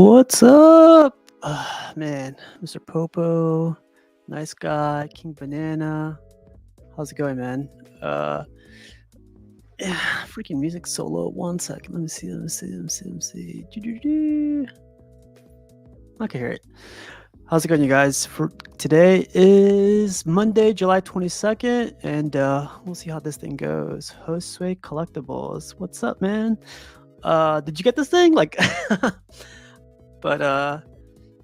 What's up? Man, Mr. Popo, nice guy, King Banana. How's it going, man? Yeah, freaking music solo. 1 second. Let me see. Doo-doo-doo. I can hear it. How's it going, you guys? For today is Monday, July 22nd, and we'll see how this thing goes. Josue Collectibles. What's up, man? Did you get this thing? Like, but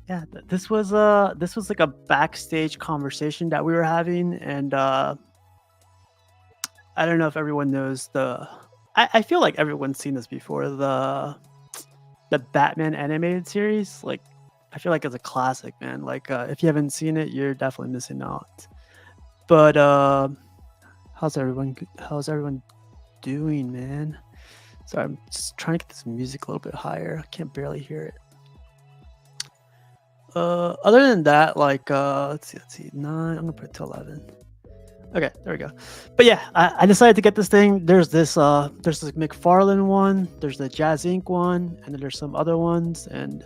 yeah, this was like a backstage conversation that we were having, and I don't know if everyone knows I feel like everyone's seen this before, the Batman animated series. Like, I feel like it's a classic, man. Like, if you haven't seen it, you're definitely missing out. But how's everyone doing, man? Sorry, I'm just trying to get this music a little bit higher. I can't barely hear it. Other than that, like, let's see, 9. I'm gonna put it to 11. Okay, there we go. But yeah, I decided to get this thing. There's this McFarlane one, there's the Jazz Inc. one, and then there's some other ones, and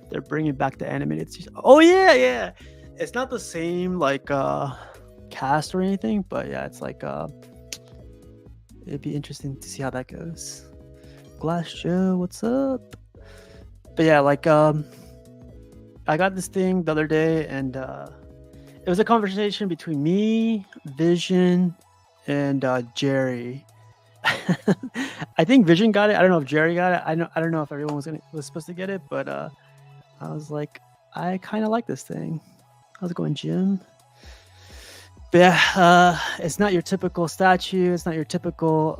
they're bringing back the animated season. Oh yeah. It's not the same like cast or anything, but yeah, it's like it'd be interesting to see how that goes. Glass Joe, what's up? But yeah, like I got this thing the other day, and it was a conversation between me, Vision, and Jerry. I think Vision got it. I don't know if Jerry got it. I don't know if everyone was supposed to get it, but I was like, I kind of like this thing. How's it going, Jim? But yeah, it's not your typical statue. It's not your typical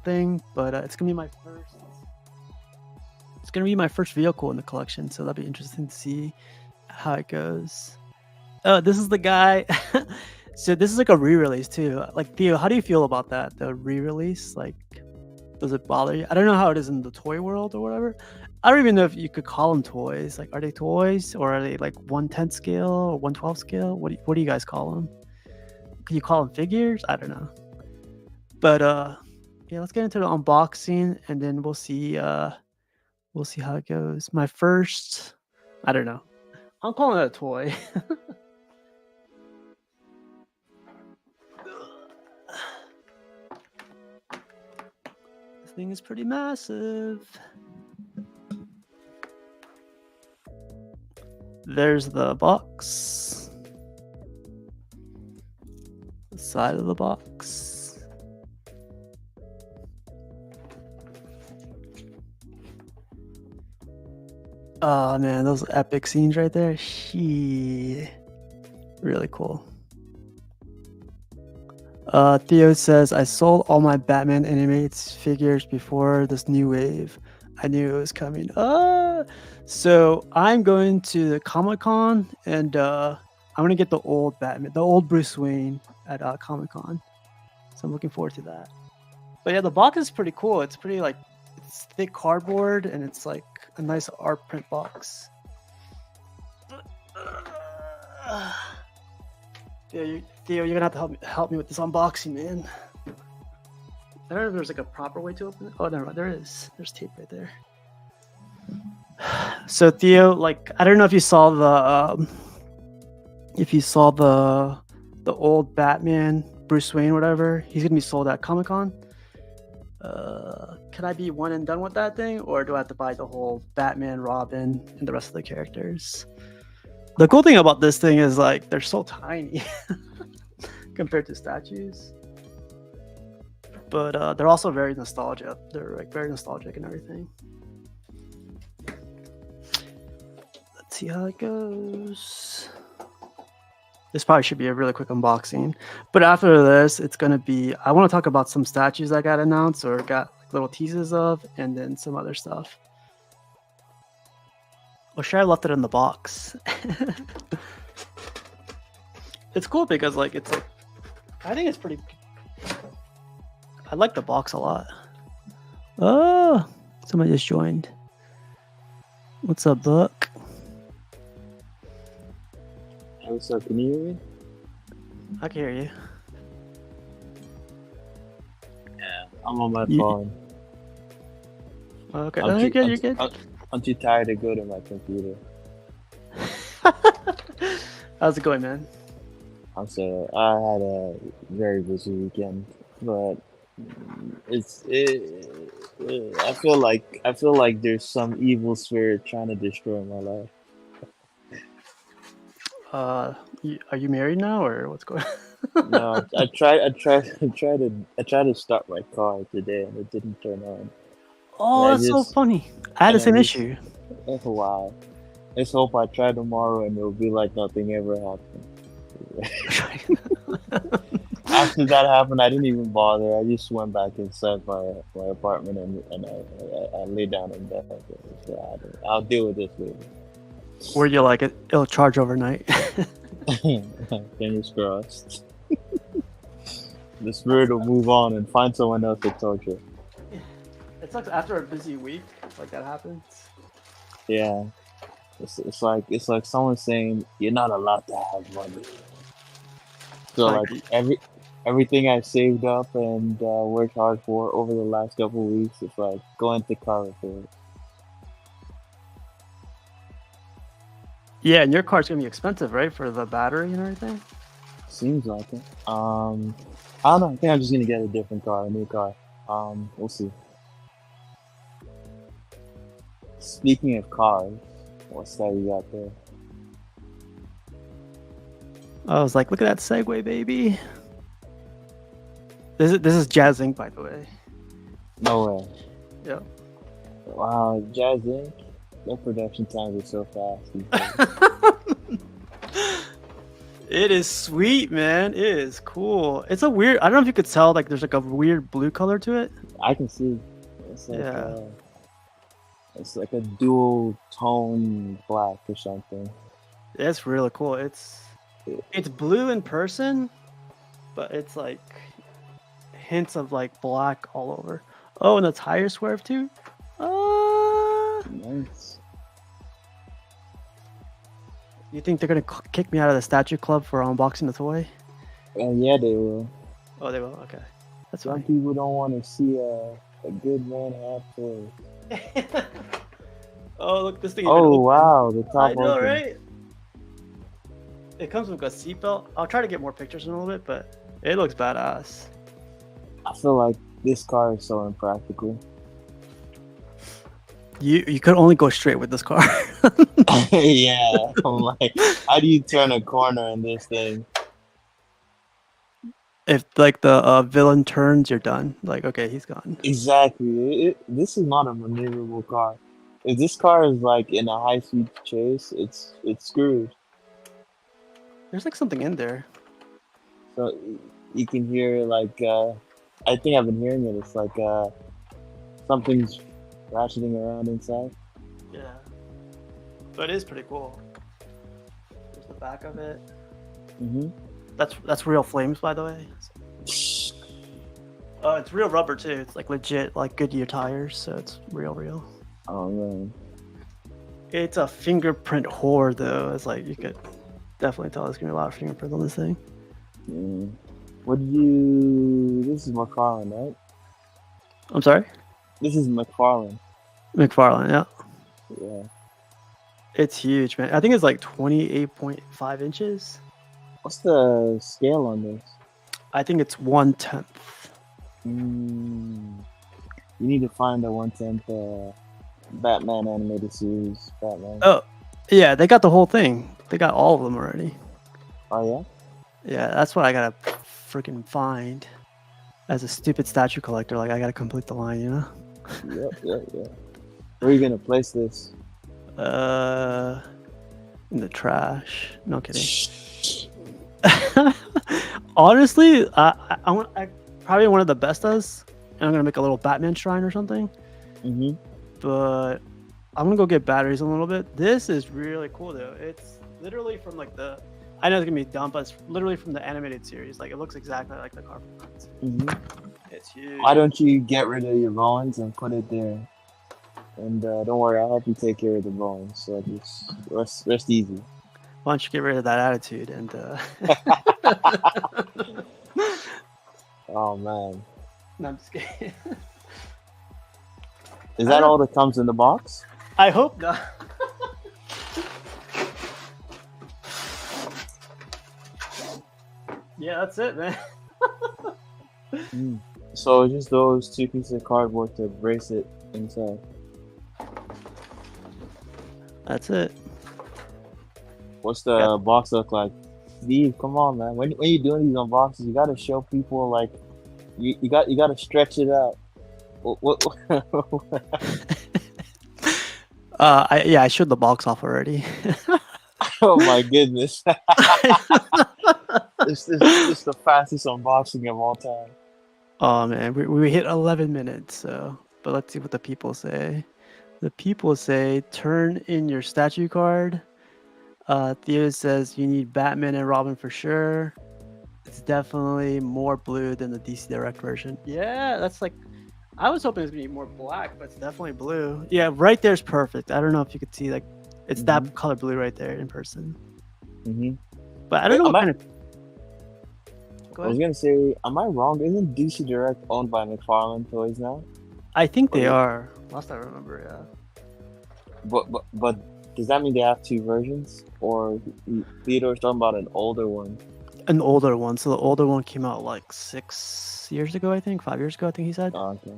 thing. But it's gonna be my first. It's gonna be my first vehicle in the collection, so that'll be interesting to see how it goes. Oh, this is the guy. So this is like a re-release too. Like, Theo, how do you feel about that? The re-release, like, does it bother you? I don't know how it is in the toy world or whatever. I don't even know if you could call them toys. Like, are they toys, or are they like 1/10 scale or 1/12 scale? What do you guys call them? Can you call them figures? I don't know. But yeah, let's get into the unboxing, and then we'll see how it goes. My first, I don't know. I'm calling it a toy. This thing is pretty massive. There's the box. The side of the box. Oh man, those epic scenes right there. Really cool. Theo says, I sold all my Batman animated figures before this new wave. I knew it was coming. So I'm going to the Comic-Con, and I'm gonna get the old Batman, the old Bruce Wayne at Comic-Con. So I'm looking forward to that. But yeah, the box is pretty cool. It's pretty, like, it's thick cardboard, and it's like a nice art print box. Theo, you're gonna have to help me with this unboxing, man. I don't know if there's like a proper way to open it. Oh, never mind. There is. There's tape right there. So Theo, like, I don't know if you saw the old Batman, Bruce Wayne, whatever. He's gonna be sold at Comic-Con. Can I be one and done with that thing, or do I have to buy the whole Batman, Robin, and the rest of the characters? The cool thing about this thing is, like, they're so tiny compared to statues. But they're also very nostalgic. They're like very nostalgic and everything. Let's see how it goes. This probably should be a really quick unboxing. But after this, it's gonna be, I want to talk about some statues that got announced or got like little teases of, and then some other stuff. Or should I left it in the box? It's cool because, like, it's like, I think it's pretty. I like the box a lot. Oh, somebody just joined. What's up, Buck? What's up? Can you hear me? I can hear you. Yeah, I'm on my phone. Okay, no, you're good. You're good. I'm too tired to go to my computer. How's it going, man? I'm sorry. I had a very busy weekend, but I feel like there's some evil spirit trying to destroy my life. Are you married now, or what's going No, on? I tried to start my car today and it didn't turn on. And Oh, I that's so just funny. I had the and I same just issue. oh wow. Let's hope I try tomorrow and it'll be like nothing ever happened. After that happened, I didn't even bother. I just went back inside my apartment and I lay down in bed. So I'll deal with this later. Where you like it'll charge overnight. Fingers crossed. The spirit will move on and find someone else to torture. It sucks after a busy week, like that happens. Yeah, it's like someone saying you're not allowed to have money. So Like, like everything I saved up and worked hard for over the last couple of weeks, it's like going to car repair. yeah, and your car's gonna be expensive, right, for the battery and everything. Seems like it. I don't know. I think I'm just gonna get a different car, a new car. We'll see. Speaking of cars, what's that you got there? I was like, look at that Segway, baby. This is Jazz Inc., by the way. No way. Yep. Wow, Jazz Inc. Their production times are so fast these days. It is sweet, man. It is cool. It's a weird. I don't know if you could tell. Like, there's like a weird blue color to it. I can see. It's like Yeah. it's like a dual tone black or something. It's really cool. It's blue in person, but it's like hints of like black all over. Oh, and the tire swerve too. Nice. You think they're gonna kick me out of the statue club for unboxing the toy? Yeah, they will. Oh, they will. Okay, that's Some fine. people don't want to see a good man have toys. Oh, look, this thing. Oh wow, the top I know, open. right? It comes with a seatbelt. I'll try to get more pictures in a little bit, but it looks badass. I feel like this car is so impractical. You could only go straight with this car. Yeah, I'm like, how do you turn a corner in this thing? If like the villain turns, you're done. Like, okay, he's gone. Exactly. This is not a maneuverable car. If this car is like in a high-speed chase, it's screwed. There's like something in there. So you can hear like I think I've been hearing it. It's like something's ratcheting around inside. Yeah, but it is pretty cool. There's the back of it. Mm-hmm. That's real flames, by the way. Oh, it's real rubber too. It's like legit, like Goodyear tires, so it's real. Oh man. It's a fingerprint whore, though. It's like you could definitely tell there's gonna be a lot of fingerprints on this thing. Mm. What do you? This is McFarlane, right? I'm sorry, This is McFarlane. McFarlane. Yeah, Yeah. it's huge, man. I think it's like 28.5 inches. What's the scale on this? I think it's 1/10. You need to find the 1/10 Batman animated series. Batman. Oh, yeah, they got the whole thing. They got all of them already. Oh yeah. Yeah, that's what I gotta freaking find. As a stupid statue collector, like I gotta complete the line, you know. Yep. Where are you gonna place this? In the trash. No kidding. Honestly, I probably one of the bestas, and I'm gonna make a little Batman shrine or something. Mm-hmm. But I'm gonna go get batteries in a little bit. This is really cool though. It's literally from like I know it's gonna be dumb, but it's literally from the animated series. Like it looks exactly like the car. Mm-hmm. It's huge. Why don't you get rid of your bones and put it there? And don't worry, I'll help you take care of the bones. So just rest easy. Why don't you get rid of that attitude and Oh man. No, I'm just kidding. Is that all that comes in the box? I hope not. Yeah, that's it, man. So just those two pieces of cardboard to brace it inside. That's it. What's the box look like? Steve, come on, man. When you doing these unboxings, you gotta show people like you gotta stretch it out. What I showed the box off already. Oh my goodness. This is the fastest unboxing of all time. Oh man, we hit 11 minutes. So, but let's see what the people say. The people say turn in your statue card. Theo says you need Batman and Robin for sure. It's definitely more blue than the DC Direct version. Yeah, that's like. I was hoping it was gonna be more black, but it's definitely blue. Yeah, right there's perfect. I don't know if you could see like it's that color blue right there in person. But I don't know what kind of. I was gonna say, am I wrong? Isn't DC Direct owned by McFarlane Toys now? I think they are. Last I remember, yeah. But does that mean they have two versions, or Theodore's talking about an older one? An older one. So the older one came out like 6 years ago, I think. 5 years ago, I think he said. Oh, okay.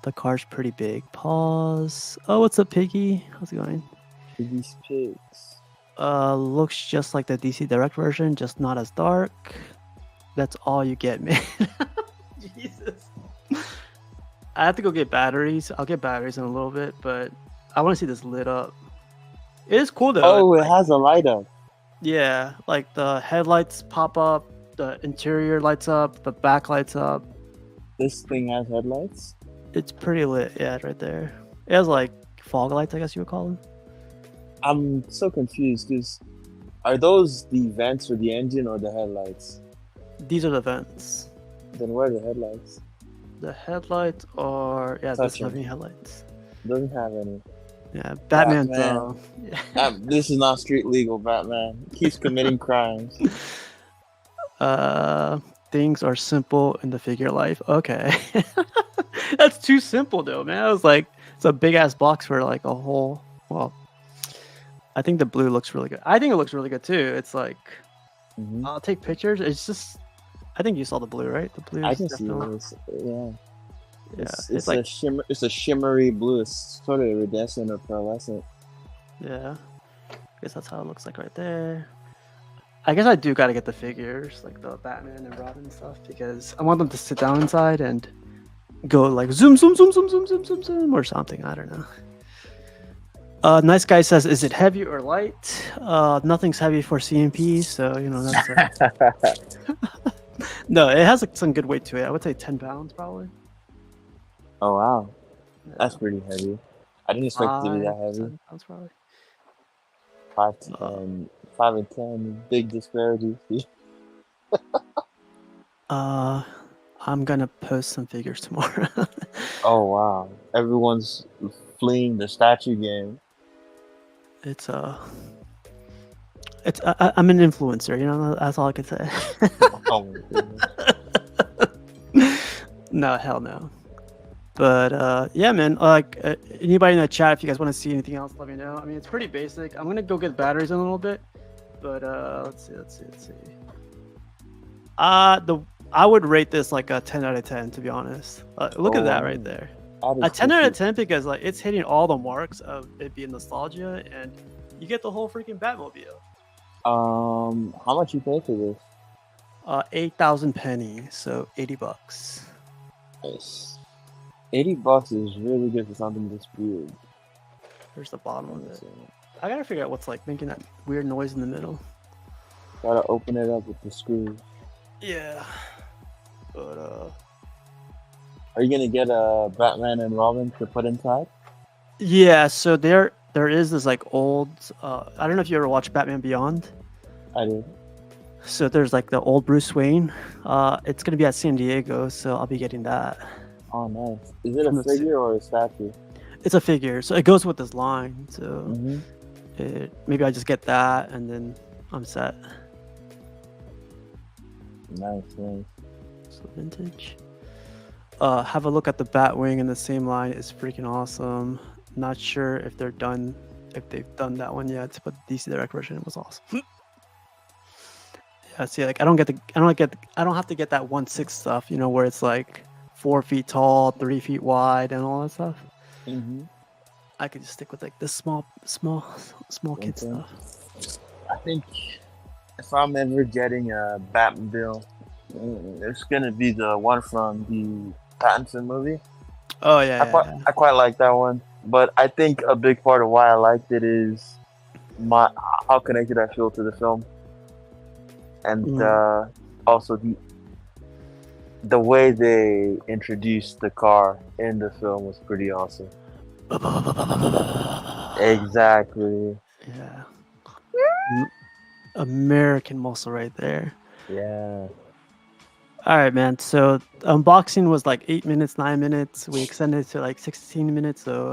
The car's pretty big. Pause. Oh, what's up, Piggy? How's it going? Piggy's Pigs. Looks just like the DC Direct version, just not as dark. That's all you get, man. Jesus. I have to go get batteries. I'll get batteries in a little bit, but I want to see this lit up. It is cool though. Oh, it has a light up. Yeah, like the headlights pop up, the interior lights up, the back lights up. This thing has headlights? It's pretty lit, yeah, right there. It has like fog lights, I guess you would call them. I'm so confused because are those the vents for the engine or the headlights? These are the vents. Then where are the headlights? The headlights are it doesn't have any headlights. Doesn't have any. Yeah, Batman's this is not street legal, Batman. He keeps committing crimes. Things are simple in the figure life. Okay. That's too simple though, man. I was like, it's a big ass box for like a whole I think the blue looks really good. I think it looks really good too. It's like I'll take pictures. It's just I think you saw the blue, right? The blue. I can see it. Yeah. Yeah, it's like it's a shimmery blue. It's sort of iridescent or pearlescent. Yeah, I guess that's how it looks like right there. I guess I do got to get the figures, like the Batman and Robin stuff, because I want them to sit down inside and go like zoom, zoom, zoom, zoom, zoom, zoom, zoom, zoom, or something. I don't know. Nice guy says, "Is it heavy or light?" Nothing's heavy for CMP, so you know that's. No, it has like some good weight to it. I would say 10 pounds probably. Oh wow, that's pretty heavy. I didn't expect it to be that heavy. 10 pounds probably. 5 to 10, 5 and 10, big disparity. I'm gonna post some figures tomorrow. Oh wow, everyone's fleeing the statue game. I'm an influencer, you know. That's all I can say. Oh my goodness. No, hell no. But yeah, man. Like anybody in the chat, if you guys want to see anything else, let me know. I mean, it's pretty basic. I'm gonna go get batteries in a little bit, but let's see. I would rate this like a 10 out of 10, to be honest. Look at that right there. A 10 out of 10 because like it's hitting all the marks of it being nostalgia, and you get the whole freaking Batmobile. How much you pay for this? 8,000 pennies, so $80. Nice. $80 is really good for something this weird. There's the bottom of it. I gotta figure out what's like making that weird noise in the middle. Gotta open it up with the screw. Yeah. But are you gonna get a Batman and Robin to put inside? Yeah, so there is this like old I don't know if you ever watched Batman Beyond. I did. So there's like the old Bruce Wayne. It's gonna be at San Diego, so I'll be getting that. Oh nice. Is it a figure or a statue? It's a figure, so it goes with this line. So maybe I just get that and then I'm set. Nice. So vintage. Have a look at the Batwing in the same line. It's freaking awesome. Not sure if they're done, if they've done that one yet, but the DC Direct version was awesome. Yeah, see, like I don't have to get that 1/6 stuff, you know, where it's like 4 feet tall, 3 feet wide, and all that stuff. Mm-hmm. I could just stick with like this small One kid thing. stuff. I think if I'm ever getting a Batmobile, it's gonna be the one from the Pattinson movie. Oh yeah. I quite like that one, but I think a big part of why I liked it is my how connected I feel to the film, and Mm. also the way they introduced the car in the film was pretty awesome. Exactly. Yeah. American muscle right there. Yeah. All right, man. So unboxing was like 8 minutes, 9 minutes. We extended it to like 16 minutes. So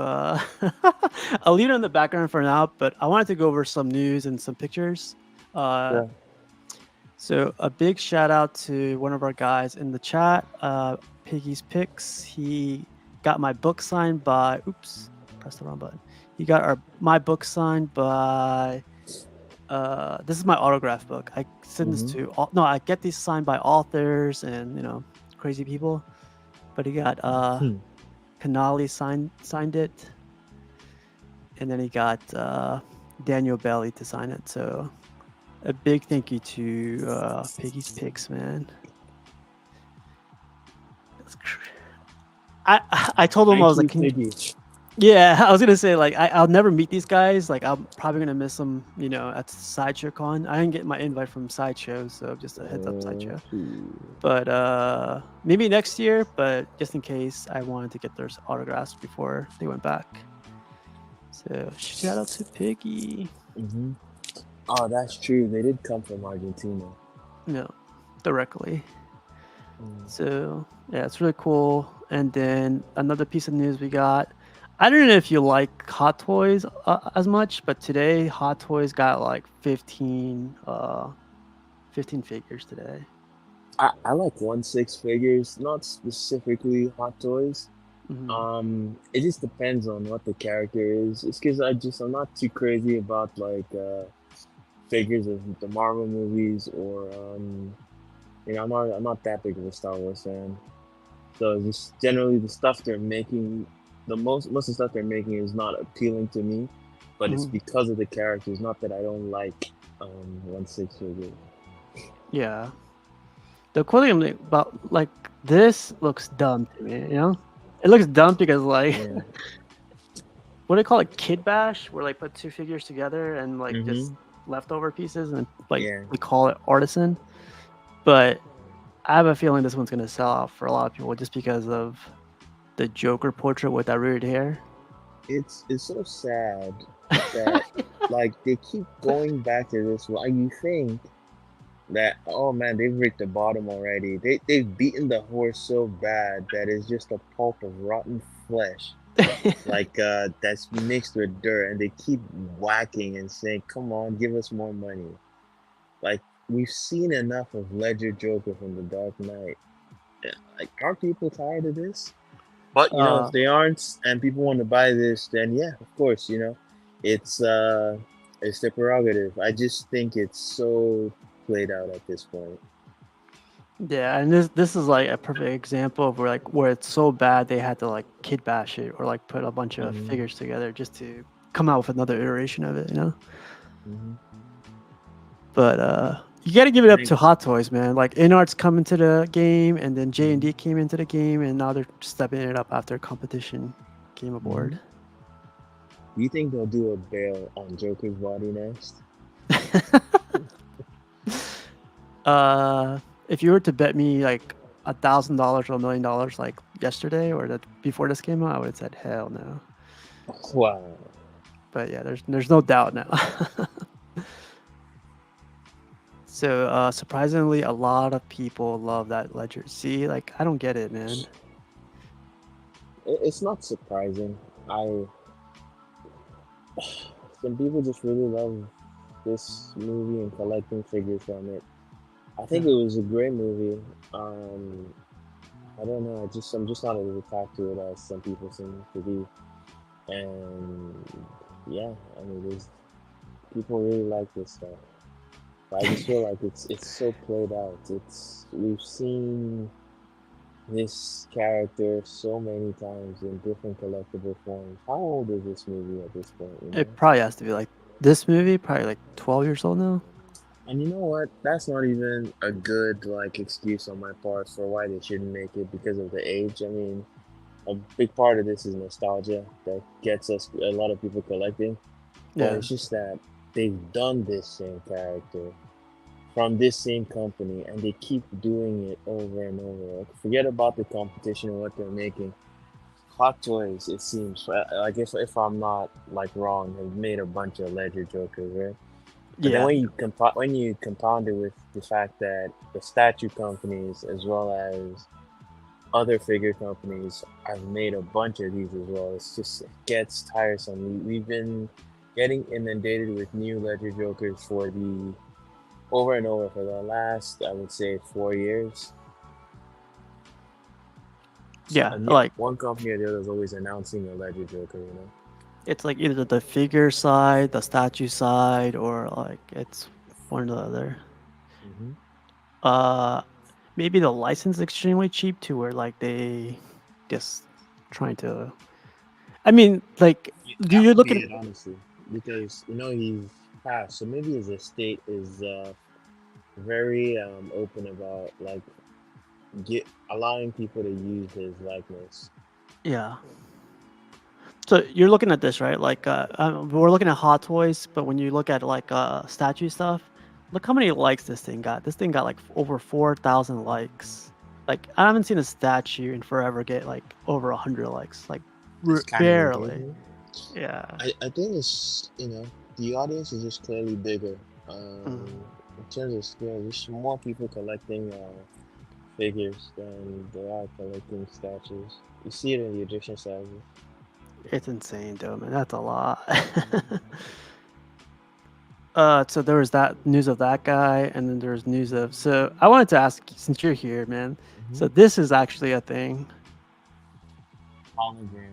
I'll leave it in the background for now. But I wanted to go over some news and some pictures. Uh, Yeah. so a big shout out to one of our guys in the chat, Piggy's Picks. He got my book signed by. Oops, pressed the wrong button. He got my book signed by. This is my autograph book. I send this Mm-hmm. to all, no, I get these signed by authors and crazy people. But he got Canali signed it, and then he got Daniel Bailey to sign it. So a big thank you to Piggy's Picks, man. I told him I Thank was like, you, Piggy. yeah, I was gonna say like I'll never meet these guys. Like I'm probably gonna miss them, at Sideshow Con. I didn't get my invite from Sideshow, so just a heads up, Sideshow. But maybe next year. But just in case, I wanted to get their autographs before they went back. So shout out to Piggy. Mm-hmm. Oh, that's true. They did come from Argentina. No, directly. Mm. So yeah, it's really cool. And then another piece of news we got. I don't know if you like Hot Toys as much, but today Hot Toys got like 15 figures today. I like 1/6 figures, not specifically Hot Toys. Mm-hmm. It just depends on what the character is. It's because I'm not too crazy about like figures of the Marvel movies or I'm not that big of a Star Wars fan. So just generally the stuff they're making, the most of the stuff they're making is not appealing to me, but it's Mm-hmm. because of the characters, not that I don't like 1/6 figures. Yeah. The cool thing about like this looks dumb to me, It looks dumb because like Yeah. what do they call it? Kid bash, where like put two figures together and like just Mm-hmm. leftover pieces and like Yeah. we call it artisan. But I have a feeling this one's gonna sell out for a lot of people just because of the Joker portrait with that rooted hair. It's so sad that like they keep going back to this. Why you think that? Oh man, they've reached the bottom already. They've beaten the horse so bad that it's just a pulp of rotten flesh, like that's mixed with dirt, and they keep whacking and saying, "Come on, give us more money." Like we've seen enough of Ledger Joker from The Dark Knight. Yeah, like, are people tired of this? But if uh, they aren't, and people want to buy this, then yeah, of course, it's it's their prerogative. I just think it's so played out at this point. yeah, and this is like a perfect example of where it's so bad they had to like kid bash it or like put a bunch of Mm-hmm. figures together just to come out with another iteration of it. Mm-hmm. But you got to give it I up think. to Hot Toys, man. Like Inart's coming to the game, and then Mm-hmm. J&D came into the game, and now they're stepping it up after competition came Mm-hmm. aboard. Do you think they'll do a bail on Joker's body next? If you were to bet me like $1,000 or $1,000,000 like yesterday or that before this came out, I would have said hell no. Wow. But yeah, there's no doubt now. So surprisingly, a lot of people love that ledger. See, like I don't get it, man. It's not surprising. I Some people just really love this movie and collecting figures from it. I think Yeah. it was a great movie. I don't know. I'm just not able to talk to it as some people seem to be. and yeah, I mean, there's people really like this stuff. But I just feel like it's so played out. We've seen this character so many times in different collectible forms. How old is this movie at this point? It probably has to be like this movie, probably like 12 years old now. And you know what? That's not even a good like excuse on my part for why they shouldn't make it because of the age. I mean, a big part of this is nostalgia that gets us a lot of people collecting. But Yeah. it's just that they've done this same character from this same company and they keep doing it over and over. Like, forget about the competition and what they're making. Hot Toys, it seems, like if I'm not like wrong, have made a bunch of Ledger Jokers, right? But then Yeah. when you compound it with the fact that the statue companies as well as other figure companies have made a bunch of these as well, it gets tiresome. We've been getting inundated with new Ledger Jokers for the over and over for the last, I would say, 4 years. Yeah. And Like one company or the other is always announcing a Ledger Joker, you know? it's like either the figure side, the statue side, or like it's one or the other. Mm-hmm. Uh, maybe the license is extremely cheap too, where like they just trying to. I mean, like, do That you would look be at? it, honestly, because you know he's passed, so maybe his estate is very open about like get allowing people to use his likeness. Yeah. So you're looking at this, right? Like, we're looking at Hot Toys, but when you look at like statue stuff, look how many likes this thing got. This thing got like over 4,000 likes. Like, I haven't seen a statue in forever get like over 100 likes. Like, It's kind of barely. engaging. Yeah. I think it's the audience is just clearly bigger. Mm. In terms of scale, there's more people collecting figures than there are collecting statues. You see it in the Egyptian sizes. It's insane, though, man. That's a lot. So there was that news of that guy, and then there's news of. So I wanted to ask, since you're here, man. Mm-hmm. So this is actually a thing. Hologram.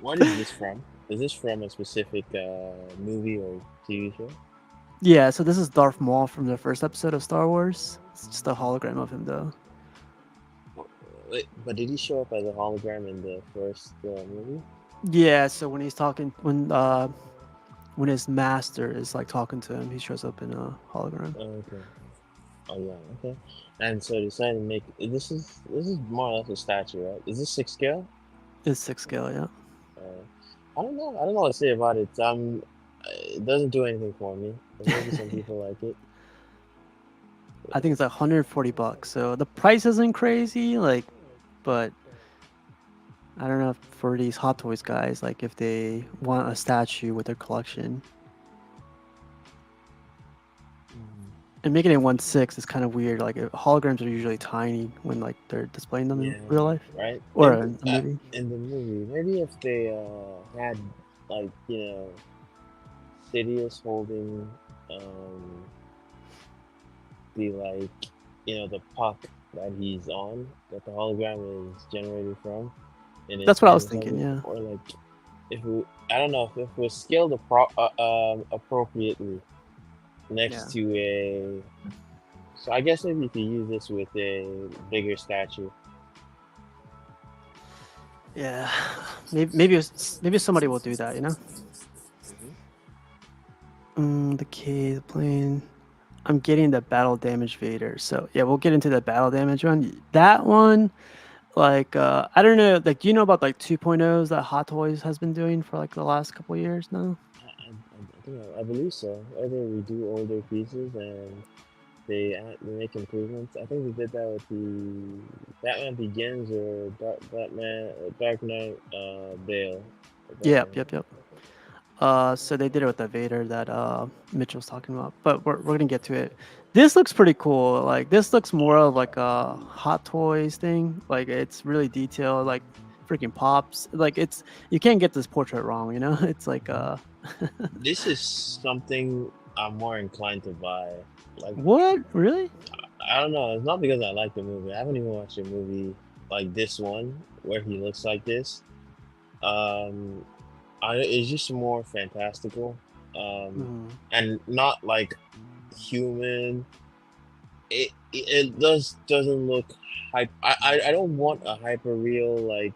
What is this from? Is this from a specific movie or TV show? Yeah, so this is Darth Maul from the first episode of Star Wars. It's just a hologram of him, though. Wait, but did he show up as a hologram in the first movie? Yeah, so when he's talking, when his master is like talking to him, he shows up in a hologram. Oh, okay. Oh yeah, okay. And so they decided to make this is more or less a statue, right? Is this 6 scale? It's 6 scale, yeah. I don't know. I don't know what to say about it. It doesn't do anything for me. But maybe some people like it. I think it's like $140. So the price isn't crazy, like, but I don't know if for these Hot Toys guys, like if they want a statue with their collection. And making it 1/6 is kind of weird. Like holograms are usually tiny when like they're displaying them Yeah, in real life right. or in the movie. In the movie, maybe if they had like Sidious holding the like the puck that he's on that the hologram is generated from in his That's what I was hands of thinking. it, Yeah. or like if we, I don't know if it was scaled appropriately next to a. So I guess maybe you could use this with a bigger statue. Yeah, maybe somebody will do that. The key, the plane. I'm getting the battle damage Vader. So yeah, we'll get into the battle damage one. That one, like I don't know, like do you know about like 2.0s that Hot Toys has been doing for like the last couple of years now? I believe so. Either we do older pieces and they make improvements. I think they did that with the Batman Begins or Dark Knight Bale. Yep. So they did it with the Vader that Mitch was talking about, but we're gonna get to it. This looks pretty cool. Like this looks more of like a Hot Toys thing. Like it's really detailed. Like freaking pops. Like it's you can't get this portrait wrong. It's like This is something I'm more inclined to buy. Like what really? I don't know. It's not because I like the movie. I haven't even watched a movie like this one where he looks like this. Um, it's just more fantastical, Mhm. and not like human. It doesn't look hype. I don't want a hyper real like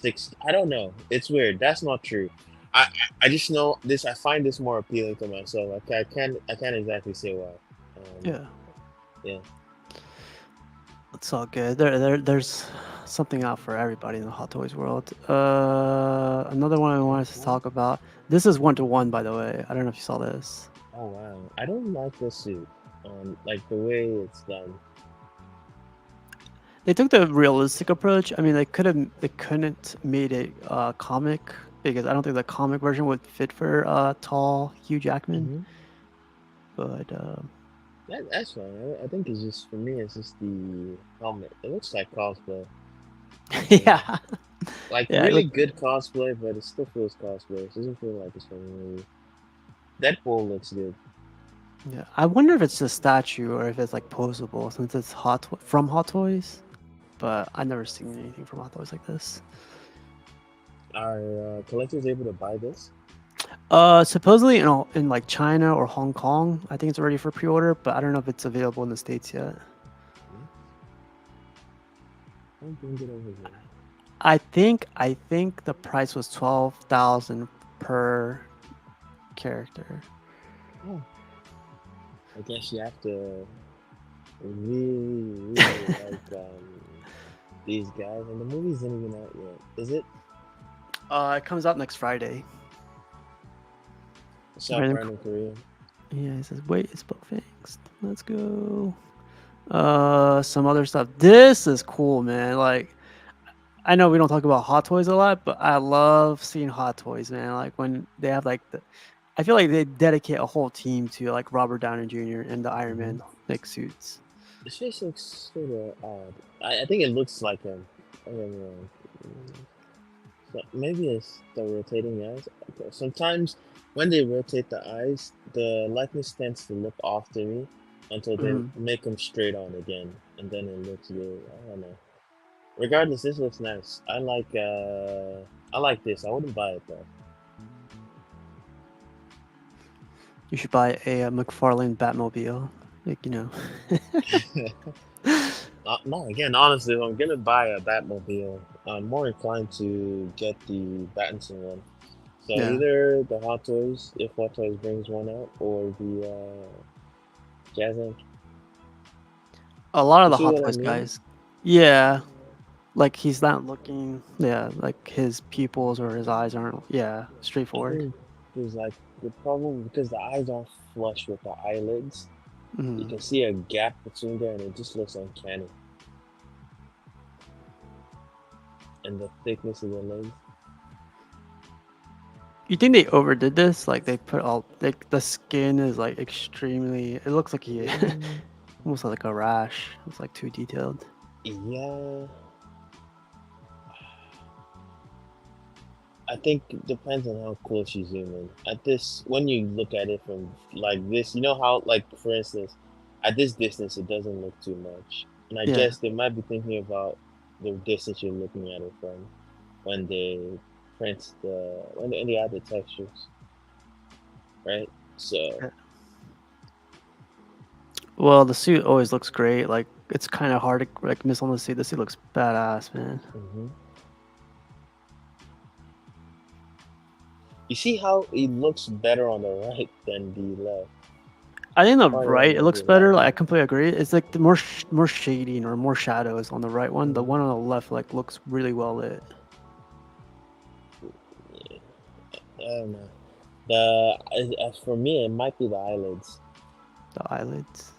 six. I don't know. It's weird. That's not true. I just know this. I find this more appealing to myself. I can't exactly say why. Um, Yeah, yeah. it's all good. There's something out for everybody in the Hot Toys world. Another one I wanted to talk about. This is 1-to-1, by the way. I don't know if you saw this. Oh wow. I don't like the suit. Like the way it's done. They took the realistic approach. I mean, they couldn't made it comic because I don't think the comic version would fit for tall Hugh Jackman. Hmm. But That's fine. I think it's just for me. It's just the helmet. It looks like cosplay. Yeah. yeah, Like yeah, really good cosplay, but it still feels cosplay. It doesn't feel like it's from a movie. Deadpool looks good. yeah. I wonder if it's a statue or if it's like posable since it's from Hot Toys. But I've never seen anything from Hot Toys like this. Are collectors able to buy this? Supposedly in like China or Hong Kong, I think it's already for pre-order, but I don't know if it's available in the States yet. Hmm? I'll bring it over here. I think the price was 12,000 per character. Oh, I guess you have to really like these guys, and the movie isn't even out yet, is it? It comes out next Friday. South Right. Random Korean. Yeah, he says, wait, it's spelled fixed. Let's go. Some other stuff. This is cool, man. Like, I know we don't talk about Hot Toys a lot, but I love seeing Hot Toys, man. Like when they have like I feel like they dedicate a whole team to like Robert Downey Jr. and the Iron Mm-hmm. Man like suits. This face looks sort of odd. I think it looks like him. I don't know. So maybe it's the rotating eyes. Okay. Sometimes when they rotate the eyes, the likeness tends to look off to me until they Mhm. make them straight on again, and then it looks good. I don't know. Regardless, this looks nice. I like this. I wouldn't buy it though. You should buy a, McFarlane Batmobile. Like, you know. No, again, honestly, if I'm gonna buy a Batmobile, I'm more inclined to get the Battinson one. So Yeah. either the Hot Toys, if Hot Toys brings one out, or the Jazz Inc. A lot of You the see Hot what I Toys mean? guys. Yeah. Like he's not looking, yeah, like his pupils or his eyes aren't, yeah, I straightforward. think there's like the problem because the eyes aren't flush with the eyelids. You Mhm. can see a gap between there, and it just looks uncanny. And the thickness of the legs. You think they overdid this? Like they put all like the skin is like extremely. It looks like he Mm, almost like a rash. It's like too detailed. yeah, I think it depends on how close you zoom in. At this, when you look at it from like this, you know how, like for instance, at this distance, it doesn't look too much. And I Yeah. guess they might be thinking about the distance you're looking at it from when they print when they add the textures, right? So Yeah. Well, the suit always looks great. Like it's kind of hard to like miss on the suit. The suit looks badass, man. mhm. You see how it looks better on the right than the left. I think the Probably on right it looks the better. left. Like I completely agree. It's like the more shading or more shadows on the right one. The Mhm. one on the left like looks really well lit. Yeah, I don't know. The as for me, it might be the eyelids. The eyelids.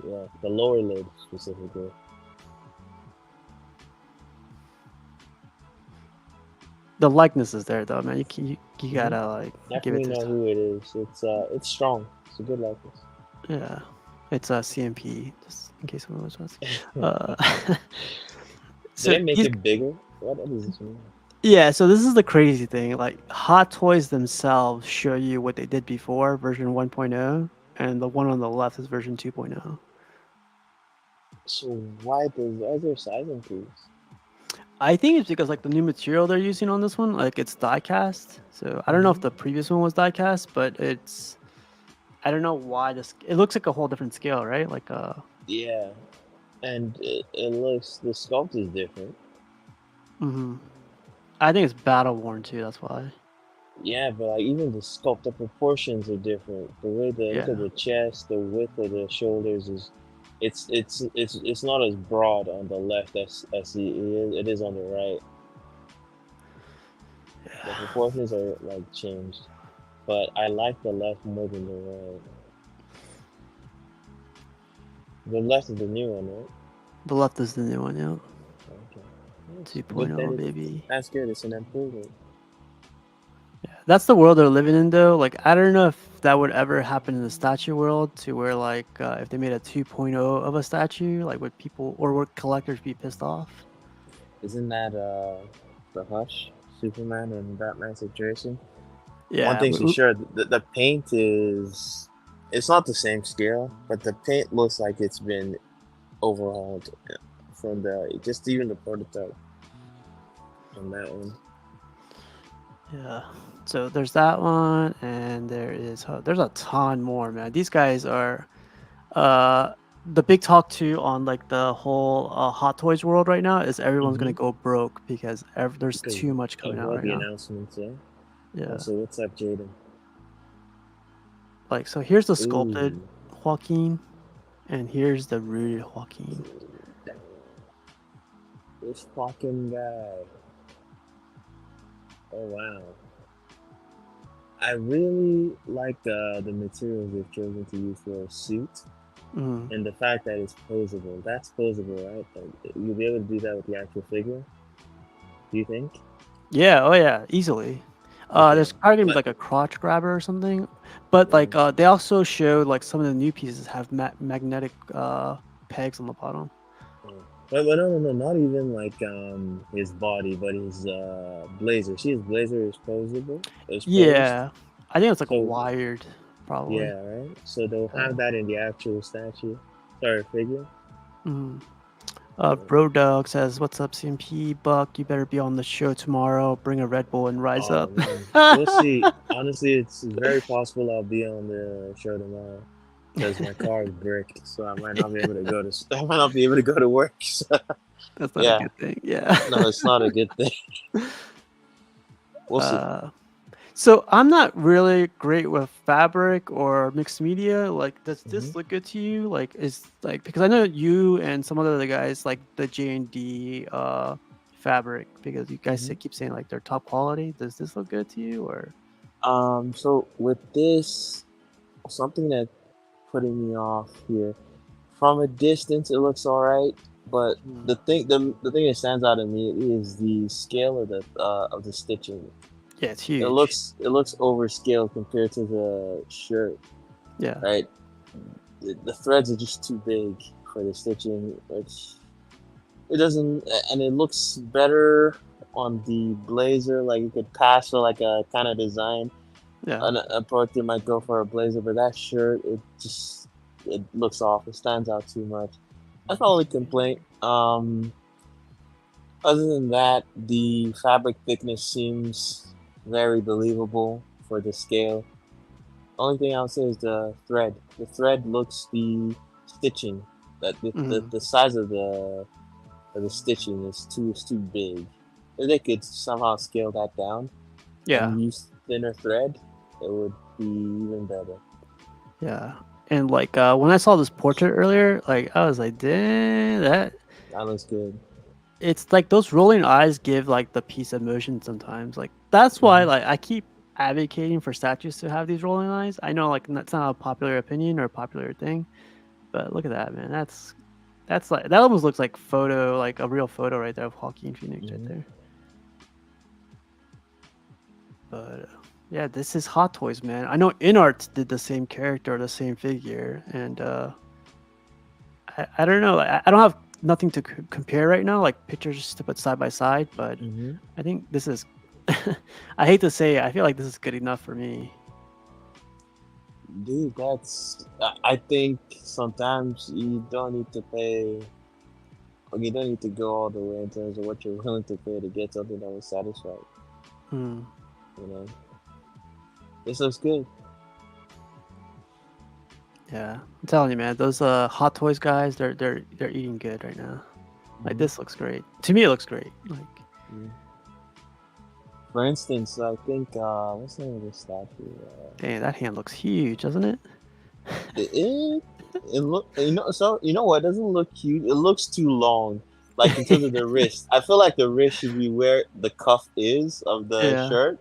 Yeah, the lower lid specifically. The likeness is there though, man. You Hmm. gotta like give it Definitely to. know who it is. It's strong. It's a good likeness. Yeah, it's a CMP. Just in case someone was. Uh, Did so they make these it bigger? What is this one? Yeah, so this is the crazy thing. Like Hot Toys themselves show you what they did before, version 1.0, and the one on the left is version 2.0. So why is there size increase? I think it's because like the new material they're using on this one, like it's die cast. So I don't know if Hmm. the previous one was die cast, but it's I don't know why this. It looks like a whole different scale, right? Like Yeah, and it looks the sculpt is different. hmm I think it's battle worn too. That's why. Yeah, but like even the sculpt, the proportions are different. The way the look at Yeah. the chest, the width of the shoulders is, it's not as broad on the left as it is on the right. The proportions are like changed, but I like the left more than the right. The left is the new one, right? The left is the new one, yeah. Okay, yes. But then 2.0, baby. that's good. It's an improvement. Yeah, that's the world they're living in, though. Like, I don't know if that would ever happen in the statue world, to where like if they made a 2.0 of a statue, like would people or would collectors be pissed off? Isn't that the Hush Superman and Batman situation? One Yeah, thing's for sure, the paint is, it's not the same scale, but the paint looks like it's been overhauled from the just even the prototype on that one. yeah. So there's that one, and there's a ton more, man. These guys are uh the big talk too on like the whole Hot Toys world right now is everyone's gonna Mm-hmm. go broke because there's Because too much coming of out all right the now. announcements, yeah. Yeah, Also, what's up, Jaden? like so here's the sculpted Ooh, Joaquin, and here's the rooted Joaquin. this fucking guy. Oh wow. I really like the materials they've chosen to use for a suit, Mm. and the fact that it's posable. That's posable, right? You'll be able to do that with the actual figure. Do you think? Yeah, oh yeah, easily. Okay, There's probably gonna be but like a crotch grabber or something, but like mm, they also showed like some of the new pieces have magnetic pegs on the bottom. mm. But no, no, no, not even like his body, but his blazer. See, his blazer is posable. It's posed. Yeah, I think it's like So wired, probably. yeah, right. So they'll Yeah. have that in the actual statue. Sorry, figure. Mm. Mm. Bro Dog says, "What's up, CMP Buck? You better be on the show tomorrow. Bring a Red Bull and rise Oh up." man, we'll see. Honestly, it's very possible I'll be on the show tomorrow because my car is bricked, so I might not be able to go to. I might not be able to go to work. So, That's not a yeah, good thing. Yeah. no, it's not a good thing. We'll see. uh, so I'm not really great with fabric or mixed media. Like, does Hmm. this look good to you? Like, is like because I know you and some other guys like the J&D fabric because you guys Hmm. keep saying like they're top quality. Does this look good to you or? So with this, something that putting me off here, from a distance, it looks all right, but Mm. the thing that stands out to me is the scale of the stitching. Yeah, it's It huge. looks overscaled compared to the shirt, Yeah. right? The threads are just too big for the stitching, which it doesn't, and it looks better on the blazer. Like you could pass for like a kind of design. Yeah. A portrait might go for a blazer, but that shirt, it looks off. It stands out too much. That's my only complaint. Other than that, the fabric thickness seems very believable for the scale. Only thing I'll say is the thread. The thread looks the stitching that Mhm. the size of the stitching is too big. If they could somehow scale that down Yeah. and use thinner thread, it would be even better. Yeah. And like when I saw this portrait earlier, like I was like, "Dang, that." That looks good. It's like those rolling eyes give like the piece of motion sometimes. Like that's why Hmm. like I keep advocating for statues to have these rolling eyes. I know like that's not a popular opinion or a popular thing, but look at that, man. That's like that almost looks like photo, like a real photo right there of Joaquin Phoenix right Hmm. there. But yeah, this is Hot Toys, man. I know InArt did the same character, the same figure, and I don't know. I don't have nothing to compare right now, like pictures to put side by side. But Hmm. I think this is. I hate to say it, I feel like this is good enough for me. Dude, I think sometimes you don't need to pay you don't need to go all the way in terms of what you're willing to pay to get something that will satisfy. Hmm. You know, this looks good. Yeah, I'm telling you, man. Those Hot Toys guys, they're eating good right now. Like this looks great. To me, it looks great. Like, Mhm. For instance, I think what's the name of this statue? dang, that hand looks huge, doesn't it? It it look so you know what, it doesn't look cute. It looks too long. Like in terms of the wrist, I feel like the wrist should be where the cuff is of the Yeah. shirt,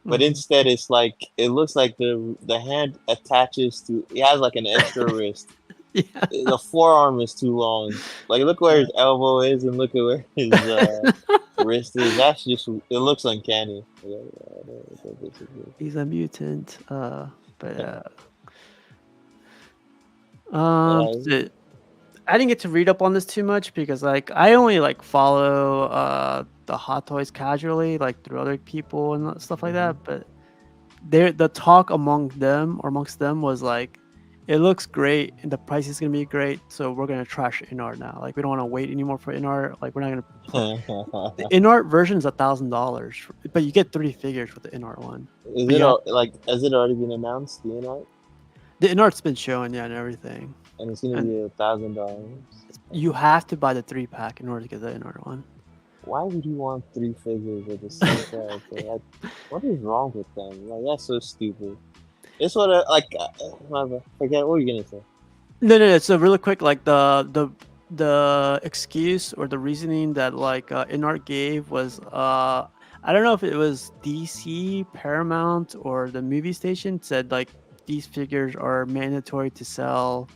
but Mhm. instead it's like it looks like the hand attaches to. It has like an extra wrist. Yeah. The forearm is too long. Like look where his elbow is and look at where his wrist is. That's just it looks uncanny. Yeah, He's a mutant. But yeah, so I didn't get to read up on this too much because like I only like follow the Hot Toys casually, like through other people and stuff like that. But the talk amongst them was like, it looks great and the price is gonna be great, so we're gonna trash InArt now. Like we don't want to wait anymore for InArt. Like we're not gonna put the InArt version is $1,000, but you get 3 figures with the InArt one. Is But it you have like has it already been announced? The invite, the InArt's been shown, yeah, and everything. and it's gonna And be $1,000. you have to buy the 3 pack in order to get the InArt one. Why would you want 3 figures of the same character? Like, what is wrong with them? Like, that's so stupid. It's what like whatever. Forget what you're gonna say. No. So really quick, like the excuse or the reasoning that like InArt gave was I don't know if it was DC, Paramount, or the movie station said like these figures are mandatory to sell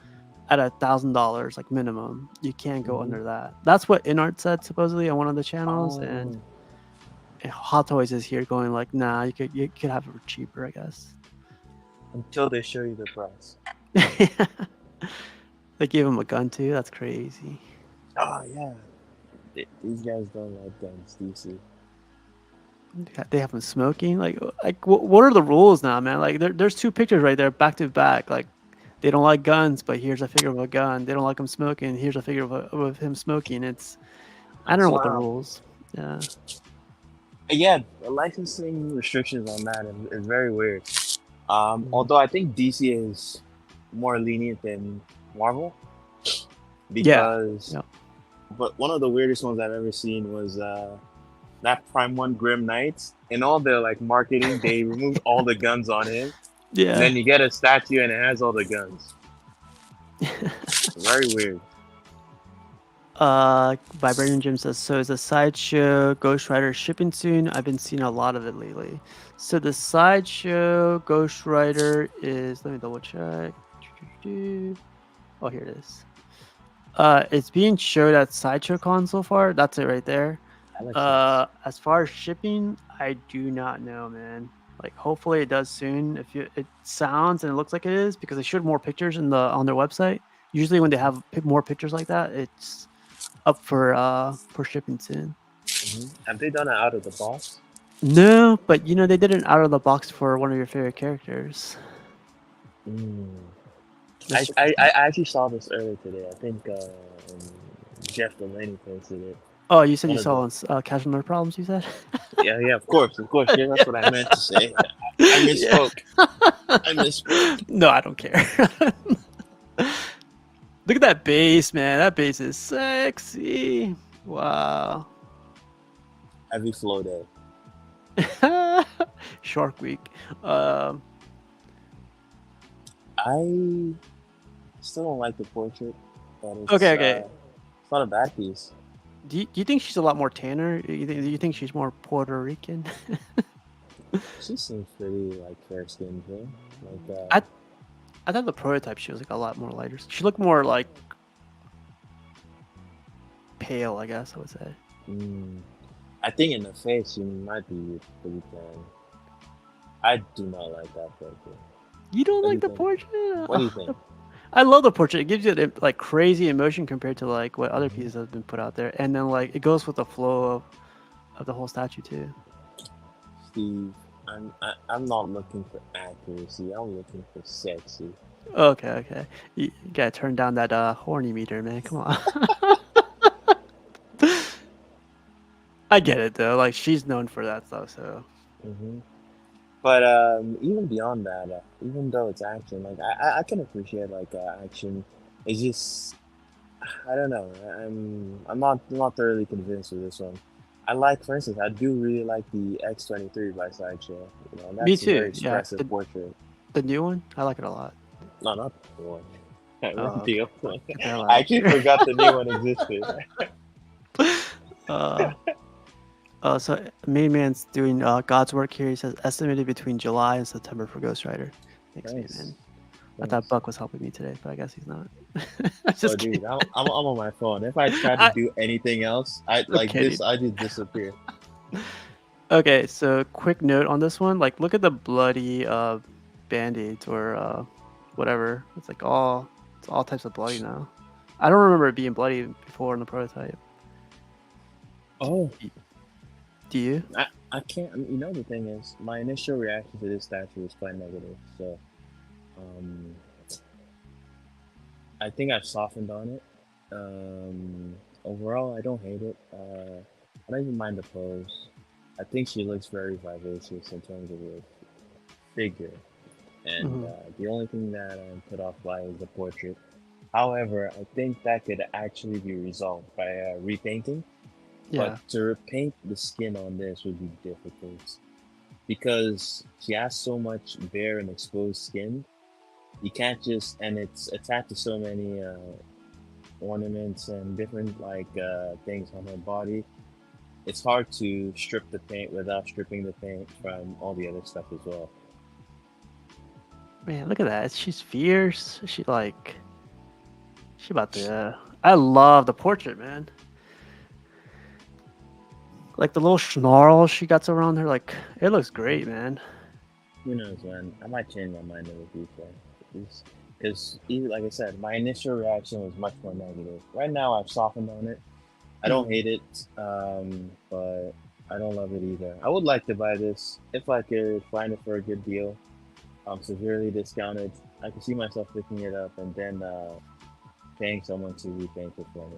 at $1,000 like minimum. You can't go Mm-hmm. under that. That's what InArt said supposedly on one of the channels, and Oh, Hot Toys is here going like, nah, you could have it for cheaper, I guess. until they show you the price. They gave him a gun too. That's crazy. Oh yeah, these guys don't like guns, DC. They have him smoking. Like what are the rules now, man? Like there's 2 pictures right there, back to back. Like they don't like guns, but here's a figure of a gun. They don't like him smoking. Here's a figure of him smoking. I don't That's know what the wild. rules. Yeah. Yeah, the licensing restrictions on that is very weird. Mm. Although I think DC is more lenient than Marvel Yeah. because, Yeah. but one of the weirdest ones I've ever seen was that Prime One Grim Knights. In all their like marketing, they removed all the guns on him, and Yeah. then you get a statue and it has all the guns. Very weird. Vibranium Jim says, so is the Sideshow Ghost Rider shipping soon? I've been seeing a lot of it lately. So the Sideshow Ghost Rider is, let me double check. Oh, here it is. It's being showed at Sideshow Con so far. That's it right there. As far as shipping, I do not know, man. Like, hopefully it does soon. It sounds and it looks like it is because they showed more pictures on their website. Usually, when they have more pictures like that, it's up for shipping soon. Mm-hmm. Have they done it out of the box? No, but they did an out of the box for one of your favorite characters. Mm. That's I actually saw this earlier today. I think Jeff Delaney posted it. Oh, you said One you of the saw on Casual Nerd Problems. You said. yeah, of course. Yeah, that's what I meant to say. I misspoke. I misspoke. No, I don't care. Look at that base, man. That base is sexy. Wow. Heavy flow day. Shark Week. I still don't like the portrait, but it's, Okay. it's not a bad piece. Do you think she's a lot more tanner? Do you think she's more Puerto Rican? She seems pretty like fair skinned, though. I thought the prototype she was like a lot more lighter. She looked more like pale, I guess I would say. I think in the face she might be pretty tan. I do not like that portrait. You don't like the portrait? What do you think? I love the portrait. It gives you like crazy emotion compared to like what other pieces have been put out there, and then like it goes with the flow of the whole statue too. Steve, I'm not looking for accuracy. I'm looking for sexy. Okay. You gotta turn down that horny meter, man. Come on. I get it though. Like she's known for that stuff, so Hmm. But even beyond that, even though it's action, like I can appreciate like action. It's just I don't know. I'm not thoroughly convinced with this one. I like, for instance, I do really like the X-23 by Sideshow. You know, and me that's a very too. Yeah, expressive portrait. the new one, I like it a lot. No, not the one. I want Okay, the other one. get the hell I out of actually here. forgot the new one existed. uh, so main man's doing God's work here. He says estimated between July and September for Ghost Rider. Thanks, main Nice, man. I thought nice. Buck was helping me today, but I guess he's not. I'm Oh, just kidding. dude, I'm on my phone. If I try to I, do anything else, I I'm like kidding. this. I just disappear. Okay, so quick note on this one. Like, look at the bloody band-aids or whatever. It's all types of bloody now. I don't remember it being bloody before in the prototype. Oh, Do you? I can't. You know, the thing is, my initial reaction to this statue was quite negative. So, um, I think I've softened on it. Overall, I don't hate it. I don't even mind the pose. I think she looks very vivacious in terms of her figure. And Hmm. the only thing that I'm put off by is the portrait. However, I think that could actually be resolved by repainting. But Yeah. to repaint the skin on this would be difficult because she has so much bare and exposed skin. You can't just, and it's attached to so many ornaments and different like things on her body. It's hard to strip the paint without stripping the paint from all the other stuff as well. Man, look at that. She's fierce. She about to. I love the portrait, man. Like the little snarl she got around her. Like it looks great, man. Who knows, man? I might change my mind in the future. Because, even like I said, my initial reaction was much more negative. Right now, I've softened on it. I don't Mhm. hate it, but I don't love it either. I would like to buy this if I could find it for a good deal, severely discounted. I could see myself picking it up and then paying someone to repaint it for me.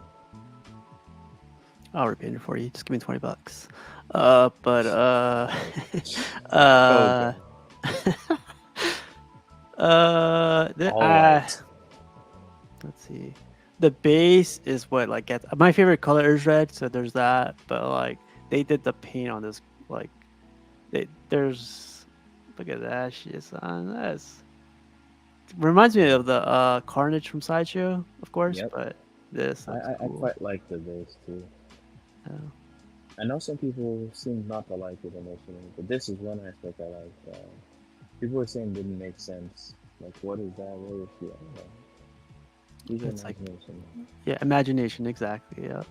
I'll repaint it for you. Just give me $20. But Oh god! uh, All right. let's see. The base is what like gets my favorite color is red, so there's that. But like they did the paint on this, like there's look at that shit on this. Reminds me of the Carnage from Sideshow, of course, Yep. but this I, looks I, I cool. quite like the base too. Uh, I know some people seem not to like it initially, but this is one aspect I like. People were saying didn't make sense. Like, what is that? What is she? I don't know. Use your it's like imagination. yeah, imagination exactly. Yeah.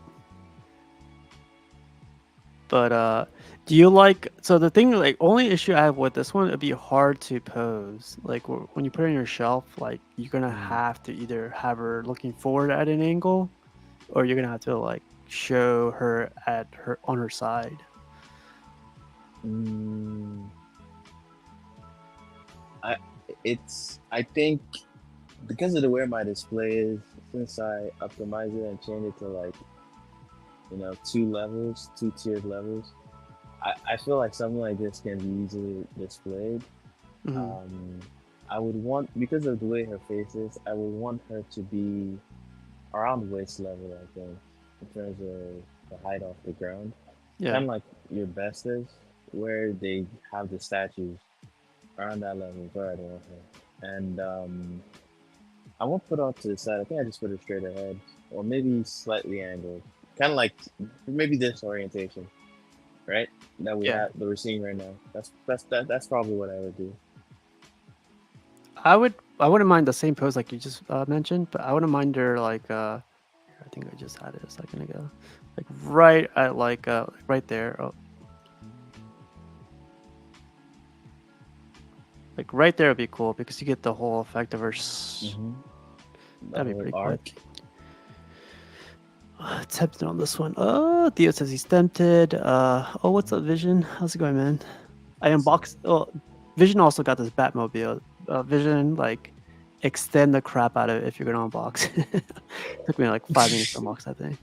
But do you like so the thing like only issue I have with this one it'd be hard to pose. Like when you put it on your shelf, like you're gonna Mm. have to either have her looking forward at an angle, or you're gonna have to like show her at her on her side. Mm, I I think because of the way my display is, since I optimize it and change it to like two levels, two tiered levels, I feel like something like this can be easily displayed. Hmm. Um, I would want, because of the way her face is, I would want her to be around waist level, I think, in terms of the height off the ground. Yeah, Kind of like your best is, where they have the statues around that level. Where I don't want her. And I won't put her off to the side. I think I just put her straight ahead, or maybe slightly angled. Kind of like maybe this orientation, right? yeah. That we're seeing right now. That's probably what I would do. I wouldn't mind the same pose like you just mentioned, but I wouldn't mind her like I think I just had it a second ago, like right at right there. Oh, like right there would be cool because you get the whole effect of her. Mm-hmm. The That'd be whole pretty cool. I arc. think. Tempted on this one. Oh, Theo says he's tempted. Oh, what's up, Vision? How's it going, man? I unboxed. Oh, Vision also got this Batmobile. Vision, like, extend the crap out of it if you're gonna unbox. Took me like 5 minutes to unbox that thing.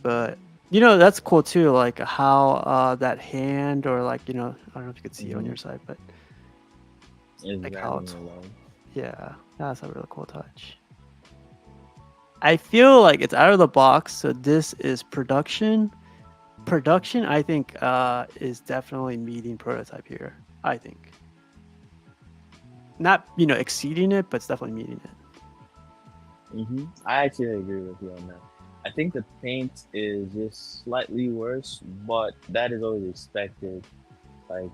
But that's cool too. Like how that hand, or like I don't know if you could see it on Mm-hmm. your side, but Is like how dragging it's along. yeah, that's a really cool touch. I feel like it's out of the box, so this is production. Production, I think, is definitely meeting prototype here. I think not exceeding it, but it's definitely meeting it. I actually agree with you on that. I think the paint is just slightly worse, but that is always expected. Like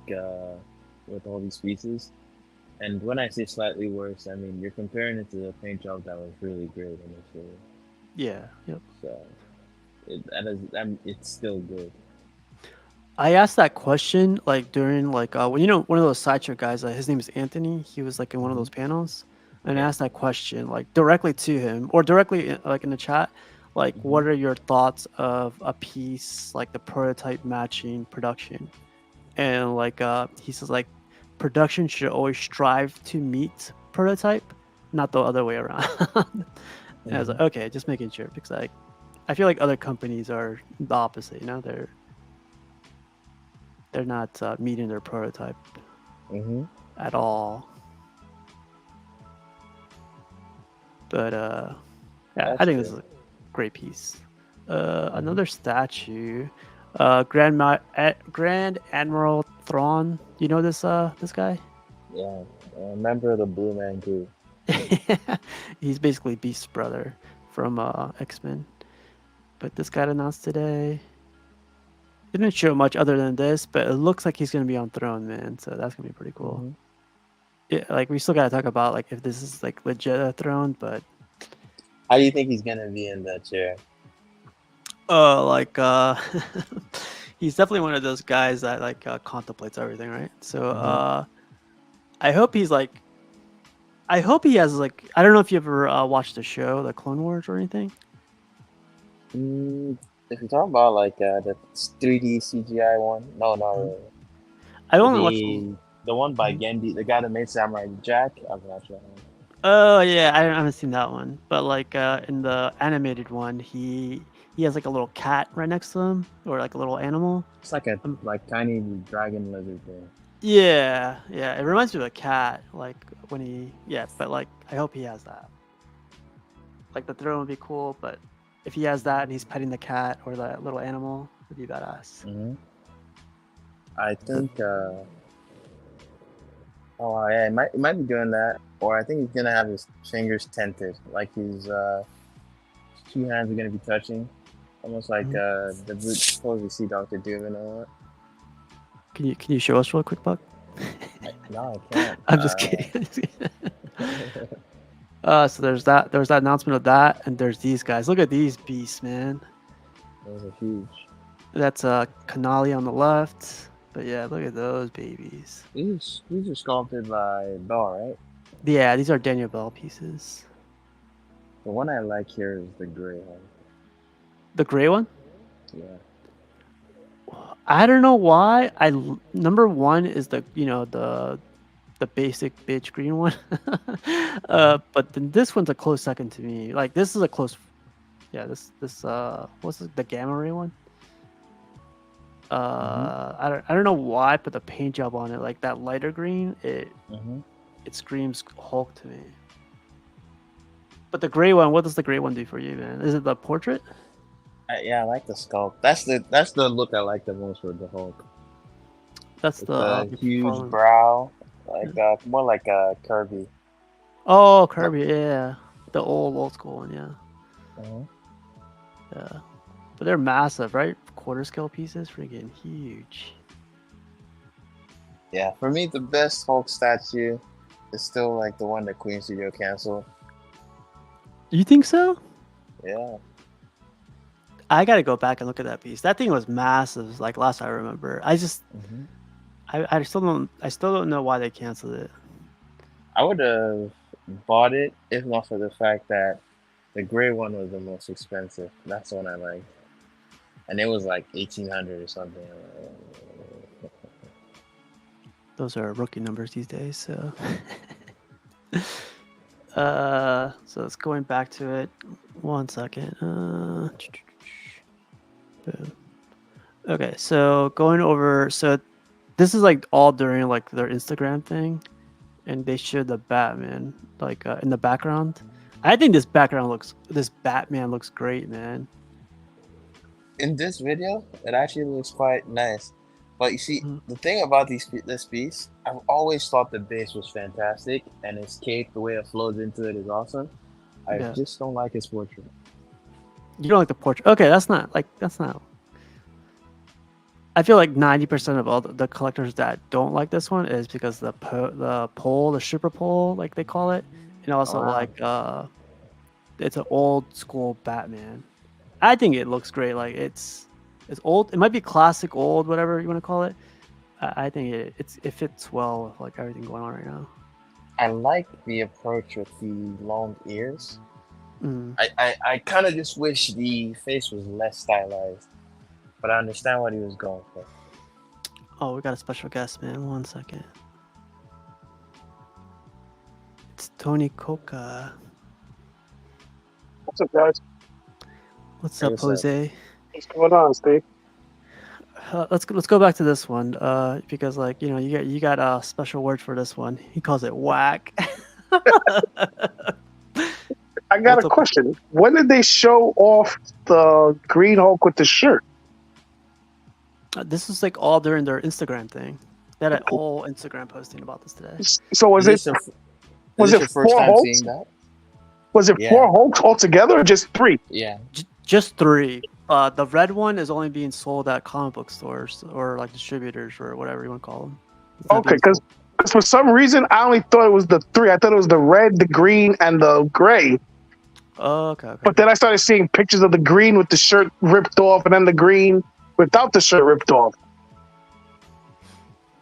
with all these pieces. And when I say slightly worse, I mean you're comparing it to the paint job that was really great initially. Yeah. Yep. So it's still good. I asked that question like during like when one of those sideshow guys. His name is Anthony. He was like in one of Hmm. those panels, and I Yeah. asked that question like directly to him or directly like in the chat. Like, Hmm. what are your thoughts of a piece like the prototype matching production? And like he says like production should always strive to meet prototype, not the other way around. And I was Hmm. like, okay, just making sure because I feel like other companies are the opposite. They're not meeting their prototype Hmm. at all. But yeah, I That's think this true. is a great piece. Hmm. Another statue, Grand Admiral Thrawn. You know this guy? Yeah. Member of the Blue Man Group. He's basically Beast's brother from X-Men. But this got announced today. Didn't show much other than this, but it looks like he's gonna be on Throne, man. So that's gonna be pretty cool. Hmm. Yeah, like we still gotta talk about like if this is like legit a Throne, but How do you think he's gonna be in that chair? like he's definitely one of those guys that like contemplates everything, right? So Hmm. I hope he's like I hope he has like I don't know if you ever watched the show, the Clone Wars or anything. Mm, if you talk about like the 3D CGI one, no, not Mhm. really. I only watched. The one by Mhm. Gendy, the guy that made Samurai Jack. I've watched that one. Oh yeah, I haven't seen that one, but like in the animated one, he has like a little cat right next to him, or like a little animal. It's like a Um, like tiny dragon lizard thing. yeah, yeah, it reminds me of a cat, like when yeah, but like I hope he has that. Like the throne would be cool, but if he has that and he's petting the cat or the little animal, it'd be badass. Hmm. I So, think. Oh yeah, it might be doing that, or I think he's gonna have his fingers tented, like his two hands are gonna be touching, almost like mhm. the pose we see Doctor Doom and all Can you show us real quick, Buck? that. No, I can't. I'm just kidding. So there's that announcement of that, and there's these guys. Look at these beasts, man. Those are huge. That's Canali on the left. But yeah, look at those babies. These are sculpted by Bell, right? Yeah, these are Daniel Bell pieces. The one I like here is the gray one. The gray one? Yeah. I don't know why. Number one is the basic bitch green one. Hmm. But then this one's a close second to me. Like this is a close. Yeah, this what's the gamma ray one? Hmm. I don't know why, but the paint job on it, like that lighter green, Hmm. it screams Hulk to me. But the gray one, what does the gray one do for you, man? Is it the portrait? Yeah, I like the sculpt. That's the look I like the most for the Hulk. That's With the the huge McFarlane. brow, like Yeah. more like Kirby. Oh, But Kirby, yeah, the old school one, yeah, uh yeah. But they're massive, right? Quarter scale pieces, freaking huge. yeah, for me the best Hulk statue is still like the one that Queen Studio canceled. You think so? Yeah. I gotta go back and look at that piece. That thing was massive, like last I remember. Hmm. I still don't know why they canceled it. I would have bought it if not for the fact that the gray one was the most expensive. That's the one I liked, and it was like 1800 or something. Those are rookie numbers these days. So, so it's going back to it. One second. Boom. Okay, so going over, so this is like all during like their Instagram thing, and they showed the Batman like in the background. I think this Batman looks great, man. In this video, it actually looks quite nice. But you see, Mhm. the thing about this piece, I've always thought the base was fantastic, and his cape, the way it flows into it, is awesome. I Yeah, just don't like his portrait. you don't like the portrait. Okay, that's not. I feel like 90% of all the collectors that don't like this one is because the pole, the stripper pole, like they call it, and also Wow. like it's an old school Batman. I think it looks great. Like it's old. It might be classic old, whatever you want to call it. I think it fits well with like everything going on right now. I like the approach with the long ears. Mm. I kind of just wish the face was less stylized, but I understand what he was going for. Oh, we got a special guest, man. 1 second. It's Tony Coca. What's up, guys? What's Hey, up, what's up? Jose? What's going on, Steve? Let's go back to this one because like you got a special word for this one. He calls it whack. I got What's a up? question. When did they show off the Green Hulk with the shirt? This is like all during their Instagram thing. They had a whole Instagram posting about this today. So was Is it this your, is was this it your first four time Hulks? seeing that? Was it Yeah. 4 Hulks altogether, or just 3? Yeah. Just 3. The red one is only being sold at comic book stores or like distributors or whatever you want to call them. It's not Okay, being sold. because for some reason I only thought it was the 3. I thought it was the red, the green, and the gray. Oh, okay. But then I started seeing pictures of the green with the shirt ripped off, and then the green without the shirt ripped off.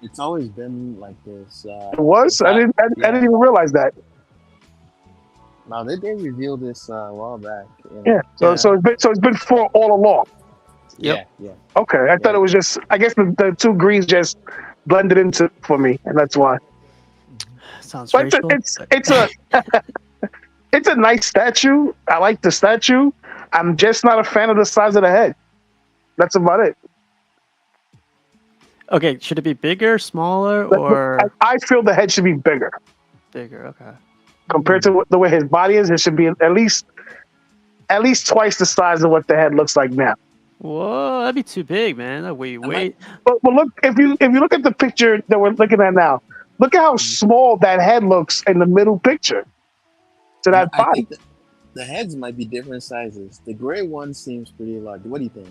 It's always been like this. It was. I didn't even realize that. Now they revealed this a while back. Yeah. So it's been 4 all along. Yep. Yeah. Okay, I thought it was just. I guess the 2 greens just blended into for me, and that's why. Sounds But racial. it's a nice statue. I like the statue. I'm just not a fan of the size of the head. That's about it. Okay, should it be bigger, smaller, or I feel the head should be bigger bigger? Okay. compared to the way his body is. It should be at least twice the size of what the head looks like now. Whoa, that'd be too big, man. Wait. But look, if you look at the picture that we're looking at now, look at how small that head looks in the middle picture to that I body. think the heads might be different sizes. The gray one seems pretty large. What do you think?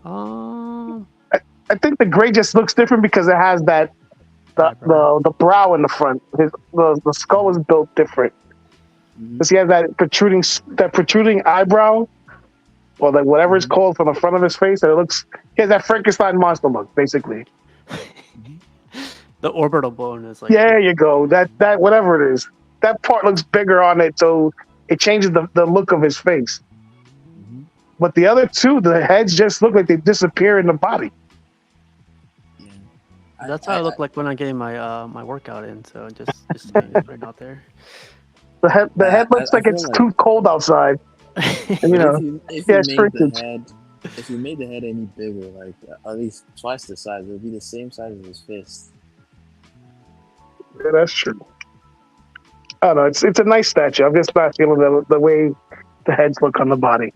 I think the gray just looks different because it has that the brow in the front. The skull is built different because he has that protruding eyebrow, or like whatever it's called from the front of his face. And he has that Frankenstein monster look, basically. The orbital bone is like. Yeah, there you go. That whatever it is, that part looks bigger on it, so it changes the look of his face. But the other 2, the heads just look like they disappear in the body. That's how I look like when I'm getting my my workout in. So just saying it right out there. The head looks like it's too cold outside. And, If you made the head any bigger, like at least twice the size, it would be the same size as his fist. Yeah, that's true. I don't know. It's a nice statue. I'm just not feeling the way the heads look on the body.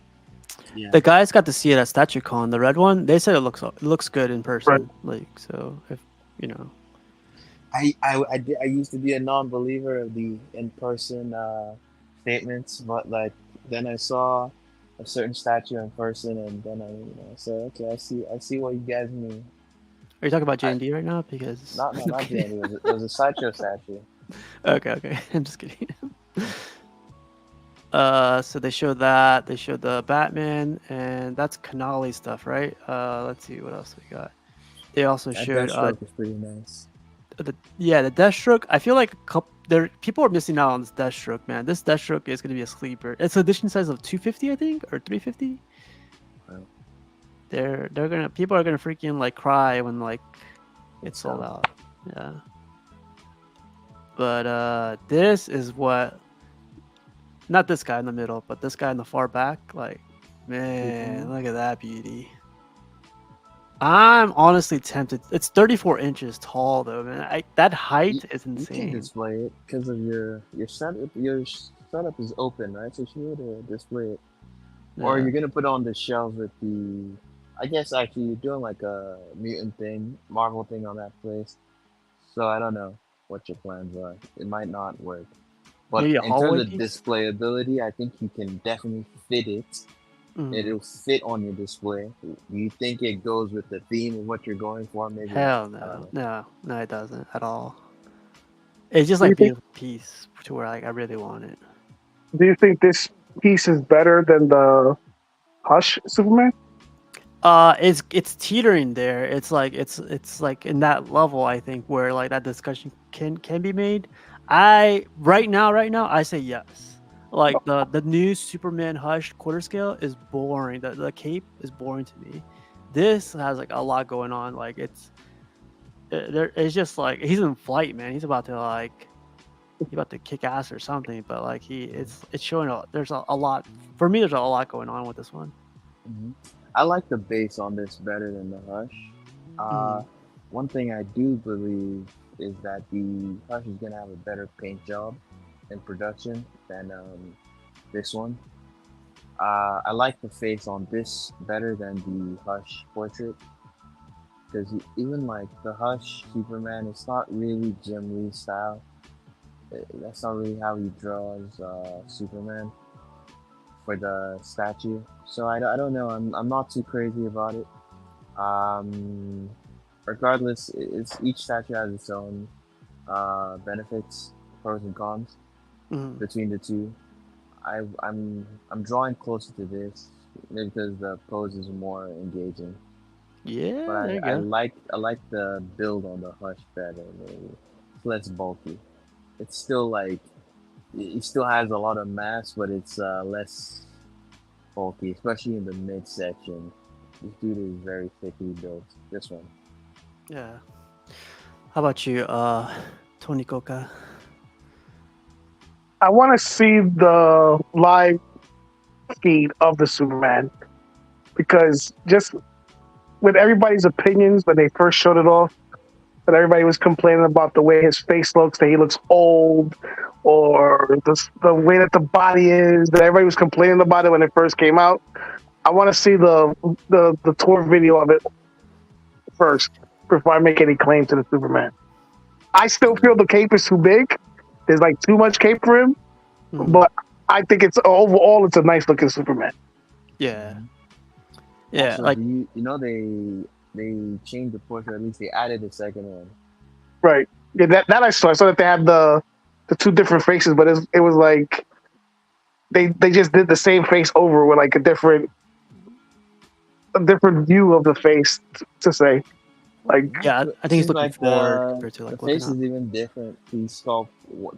Yeah. The guys got to see it at StatueCon, the red one. They said it looks good in person. Right. Like, so if you know. I used to be a non-believer of the in-person statements, but like then I saw a certain statue in person, and then I said, okay, I see what you guys mean. Are you talking about J&D right now? Because not J&D. It was a Sideshow statue. Okay. I'm just kidding. So they showed that. They showed the Batman, and that's Canali stuff, right? Let's see what else we got. They also showed. Deathstroke is pretty nice. The Deathstroke. I feel like people are missing out on this Deathstroke, man. This Deathstroke is gonna be a sleeper. It's edition size of 250, I think, or 350. Wow. People are gonna freaking like cry when like it's sold out. Yeah. But this is what. Not this guy in the middle, but this guy in the far back. Like, Man, look at that beauty. I'm honestly tempted. It's 34 inches tall, though, man. That height is You can insane. display it because of your setup. Your setup is open, right? So you should be able to display it. Or Yeah. you're gonna put it on the shelf with the. I guess actually you're doing like a mutant thing, Marvel thing on that place. So I don't know what your plans are. It might not work. But Maybe a in terms hallway of piece. displayability, I think you can definitely fit it. Mm. It'll fit on your display. Do you think it goes with the theme of what you're going for? Maybe Hell not. I don't no. No, it doesn't at all. It's just Do you like think? beautiful piece to where like I really want it. Do you think this piece is better than the Hush Superman? It's teetering there. It's like in that level, I think, where like that discussion can be made. Right now I say yes. Like the new Superman Hush quarter scale is boring. The cape is boring to me. This has like a lot going on. Like it's just like he's in flight, man. He's about to kick ass or something. But like it's showing there's a lot for me. There's a lot going on with this one. know. I like the base on this better than the Hush. Uh, Mhm. One thing I do believe is that the Hush is gonna have a better paint job in production than this one. I like the face on this better than the Hush portrait because even like the Hush Superman, it's not really Jim Lee style. That's not really how he draws Superman for the statue. So I don't know. I'm not too crazy about it. Um, Regardless, it's each statue has its own benefits, pros and cons Mhm. between the two. I'm drawing closer to this maybe because the pose is more engaging. But Yeah, there you go. I like the build on the Hush better. Maybe it's less bulky. It's still like it still has a lot of mass, but it's less bulky, especially in the midsection. This dude is very thickly built. This one. Yeah. How about you, Tony Coca? I want to see the live feed of the Superman because just with everybody's opinions when they first showed it off, that everybody was complaining about the way his face looks, that he looks old, or the way that the body is, that everybody was complaining about it when it first came out. I want to see the tour video of it first before I make any claim to the Superman. I still feel the cape is too big. There's like too much cape for him, Mhm. but I think it's overall it's a nice looking Superman. Yeah. Yeah. Also, Like, do you know they changed the portrait? At least they added a second one. Right. Yeah, that I saw. I saw that they had the two different faces, but it was like they just did the same face over with like a different view of the face to say like yeah, I It think he's seems looking like forward compared to the like looking face up. is even different. The sculpt,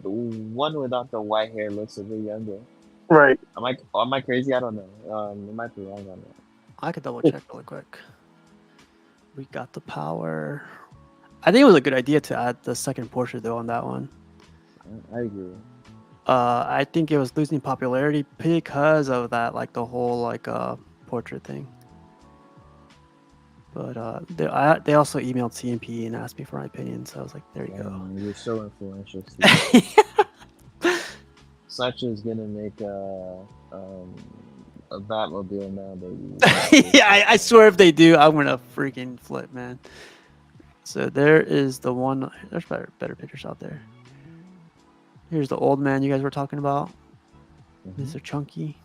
the one without the white hair looks a bit younger. right. Am I crazy? I don't know. I might be wrong on that. I could double check really quick. We got the power. I think it was a good idea to add the second portrait though on that one. I agree. I think it was losing popularity because of that, like the whole like portrait thing. But they also emailed CMP and asked me for my opinion, so I was like, there you go. Damn, you're so influential, Steve. Sacha is gonna make a Batmobile now that you. Yeah, I swear if they do, I'm gonna freaking flip, man. So there is the one. There's better pictures out there. Here's the old man you guys were talking about, Mr. Chunky.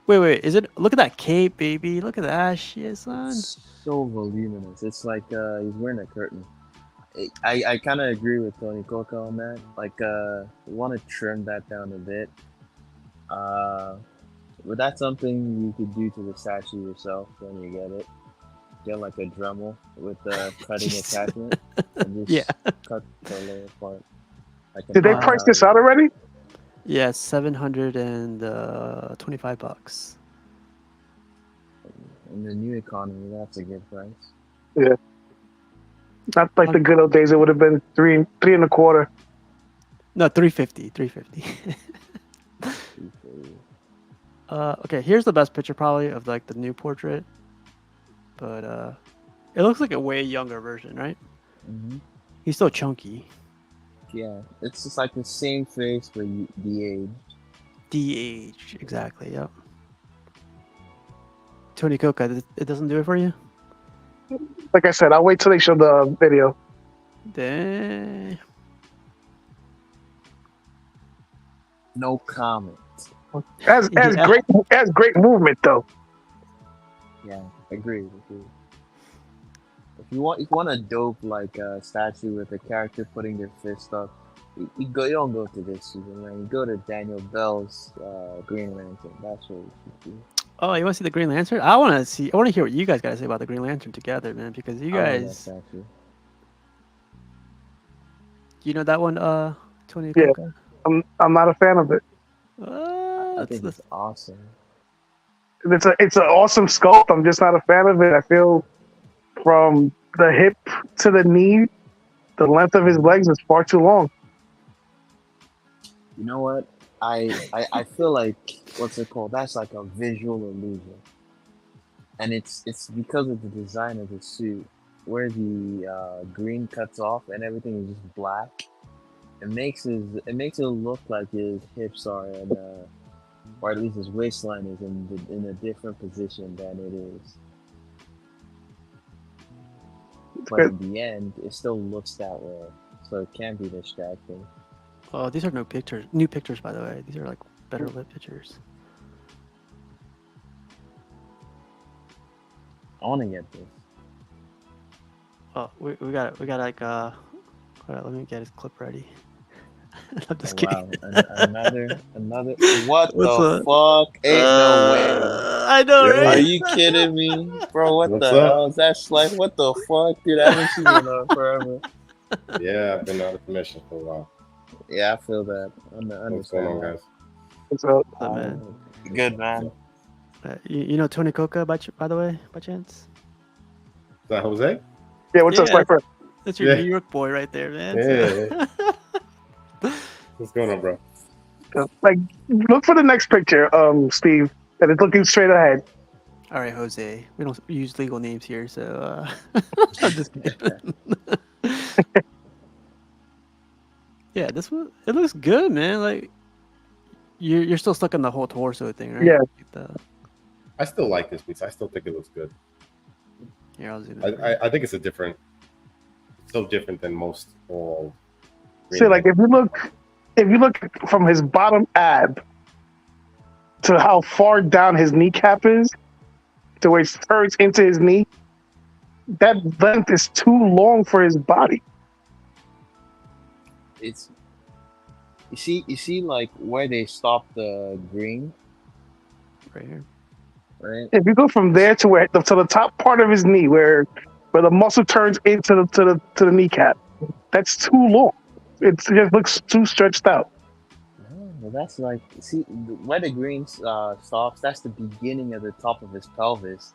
Wait, is it? Look at that cape, baby. Look at that shit, son. It's so voluminous. It's like he's wearing a curtain. I kind of agree with Tony Coca on that. Like, want to trim that down a bit. But that's something you could do to the statue yourself when you get it. Get like a Dremel with a cutting Jeez. attachment and just Yeah. cut the lower part. Did they price this out already? Yeah, it's $725. In the new economy, that's a good price. Yeah. Not like the good old days. It would have been three and a quarter. No, 350. 350. Okay, here's the best picture probably of like the new portrait, but it looks like a way younger version, right? Hmm. He's still chunky. Yeah, it's just like the same face but the age. De-age, exactly. Yep. Tony Coca, it doesn't do it for you. Like I said, I'll wait till they show the video. Dang. No comment. Has Yeah. great movement though. Yeah, agreed. If you want a dope like statue with a character putting their fist up, you don't go to this Superman. You go to Daniel Bell's Green Lantern. That's what you should do. Oh, you want to see the Green Lantern? I want to see. I want to hear what you guys got to say about the Green Lantern together, man. Because you I love that guys, statue. you know that one, Tony Yeah. Coca. I'm not a fan of it. I think it's awesome. It's an awesome sculpt. I'm just not a fan of it. I feel from the hip to the knee, the length of his legs is far too long. You know what? I feel like what's it called? That's like a visual illusion, and it's because of the design of the suit, where the green cuts off and everything is just black. It makes it look like his hips are or at least his waistline is in a different position than it is. But in the end, it still looks that way, so it can be distracting. Oh, these are no pictures. New pictures, by the way. These are like better lit pictures. I want to get this. Oh, we got like hold on, let me get his clip ready. I'm just Oh, kidding. wow, another. What What's the up? fuck? Ain't no way. I know, Yeah. Are right? you kidding me, bro? What What's the up? hell is that? Like, what the fuck, dude? I haven't seen one on forever. Yeah, I've been out of commission for a while. Yeah, I feel that. I What's going on, understand that. guys? So, What's up, man? Good, man. You know Tony Coca by the way, by chance? Is that Jose? yeah, what's up, Yeah. Sniper? That's your Yeah. New York boy right there, man. Yeah. What's going on, bro? Like, look for the next picture, Steve, and it's looking straight ahead. All right, Jose. We don't use legal names here, so I'm just kidding. Yeah, this one it looks good, man. Like you're still stuck in the whole torso thing, right? Yeah. I still like this piece. I still think it looks good. Here, I'll zoom in. I think it's so different than most all. See, like if you look from his bottom ab to how far down his kneecap is, to where it turns into his knee, that length is too long for his body. It's you see like where they stop the green, Right here. right? If you go from there to the top part of his knee, where the muscle turns into the kneecap, that's too long. It just looks too stretched out. Oh, well, that's like where the green stops. That's the beginning of the top of his pelvis.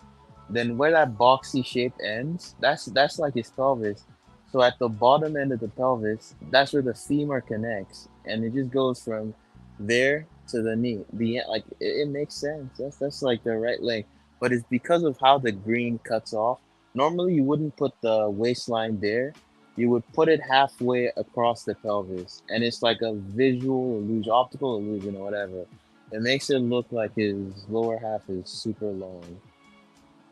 Then where that boxy shape ends, that's like his pelvis. So at the bottom end of the pelvis, that's where the femur connects, and it just goes from there to the knee. It makes sense. That's like the right length, but it's because of how the green cuts off. Normally, you wouldn't put the waistline there. You would put it halfway across the pelvis, and it's like a visual illusion, optical illusion, or whatever. It makes it look like his lower half is super long.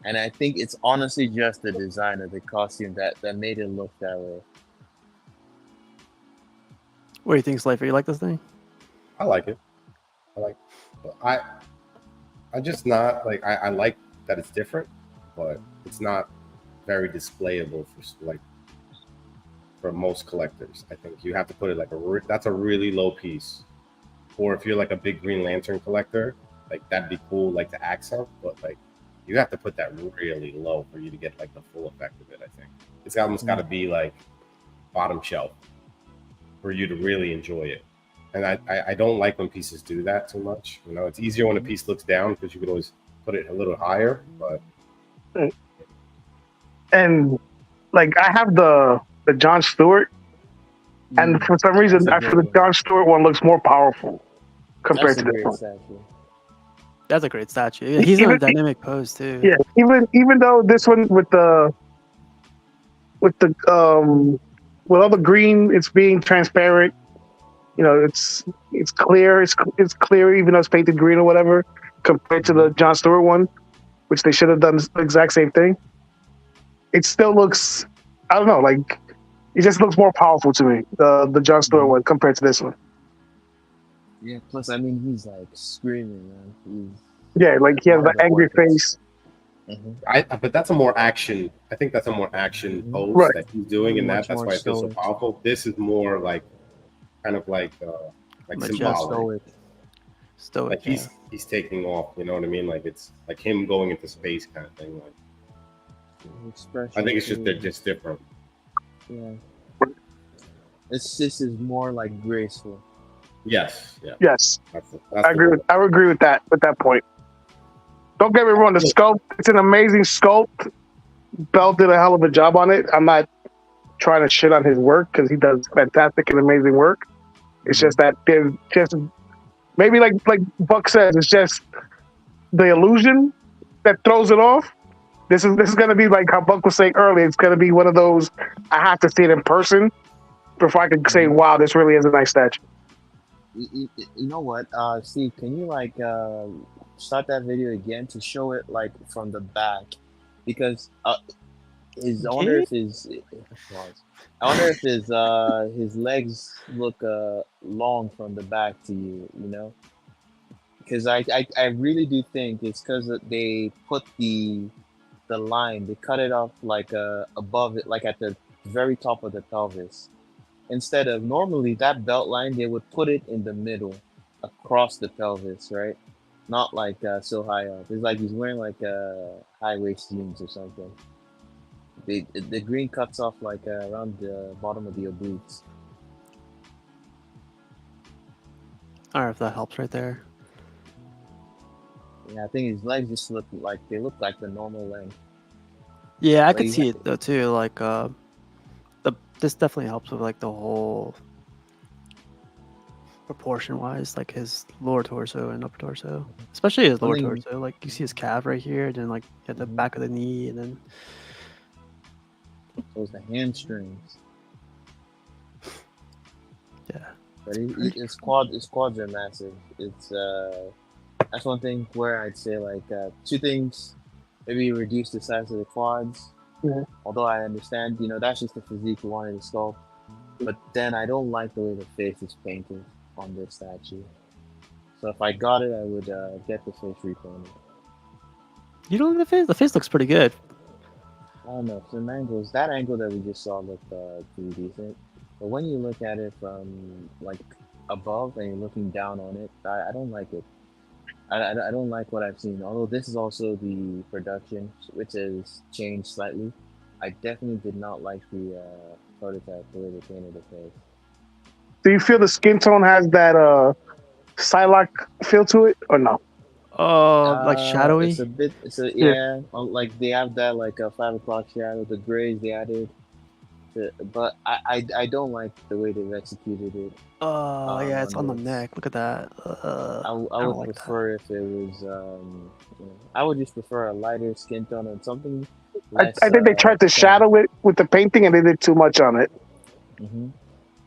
And I think it's honestly just the design of the costume that made it look that way. What do you think, Slifer? You like this thing? I like it. I just not like I like that it's different, but it's not very displayable for most collectors. I think you have to put it like that's a really low piece. Or if you're like a big Green Lantern collector, like that'd be cool, like the accent, but like you have to put that really low for you to get like the full effect of it. I think it's almost got to be like bottom shelf for you to really enjoy it. And I don't like when pieces do that too much. You know, it's easier when a piece looks down because you could always put it a little higher. But And like I have the John Stewart, and for some reason That's a I feel good the one. John Stewart one looks more powerful compared That's to a this great one. statue. That's a great statue. Yeah, he's in a dynamic pose too. Yeah, even though this one with the with all the green, it's being transparent. You know, it's clear. It's clear, even though it's painted green or whatever, compared to the Jon Stewart one, which they should have done the exact same thing. It still looks, I don't know, like it just looks more powerful to me. The Jon Stewart one compared to this one. Yeah. Plus, I mean, he's like screaming, man. Yeah, like he has One the of the angry orphans. face. But that's a more action. I think that's a more action pose Right. that he's doing, and Much that's more why it feels so stoic. powerful. This is more like, kind of like Majestic. symbolic. Stoic. Like he's taking off. You know what I mean? Like it's like him going into space kind of thing. Like Expression. I think it's just they're just different. Yeah. It's just is more like graceful. Yes. Yeah. Yes, That's I agree with that point. Don't get me wrong, the sculpt, it's an amazing sculpt. Bell did a hell of a job on it. I'm not trying to shit on his work because he does fantastic and amazing work. It's just that there's just maybe like Buck says, it's just the illusion that throws it off. This is gonna be like how Buck was saying earlier. It's gonna be one of those I have to see it in person before I can say, wow, this really is a nice statue. You know what, Steve? Can you like start that video again to show it like from the back? Because I wonder if his legs look long from the back to you. You know, because I really do think it's because they put the line, they cut it off like above it, like at the very top of the pelvis. Instead of normally that belt line, they would put it in the middle, across the pelvis, right? Not like so high up. It's like he's wearing like high waist jeans or something. The green cuts off like around the bottom of the obliques. I don't know if that helps right there. Yeah, I think his legs just look like the normal length. Yeah, I But could he see ha- it though too. Like this definitely helps with like the whole proportion wise, like his lower torso and upper torso, especially his lower Something- torso. Like you see his calf right here, and then like at the back of the knee, and then Those the hamstrings. yeah. But his quads are massive. It's that's one thing where I'd say like two things. Maybe reduce the size of the quads. Yeah. Although I understand, that's just the physique we wanted to sculpt. But then I don't like the way the face is painted on this statue. So if I got it, I would get the face repainted. You don't like the face? The face looks pretty good. I don't know. Some angles, that angle that we just saw looked pretty decent. But when you look at it from like above and you're looking down on it, I don't like it. I don't like what I've seen. Although this is also the production, which has changed slightly. I definitely did not like the prototype, the way they painted the face. Do you feel the skin tone has that Psylocke feel to it, or no? Like shadowy. It's a bit. Yeah. Like they have that like a 5 o'clock shadow. The grays they added, but I don't like the way they've executed it. Oh yeah, it's on the this. neck. Look at that. I don't would like prefer if it was. I would just prefer a lighter skin tone and something. I think they tried to tan. shadow it with the painting, and they did too much on it. Mm-hmm.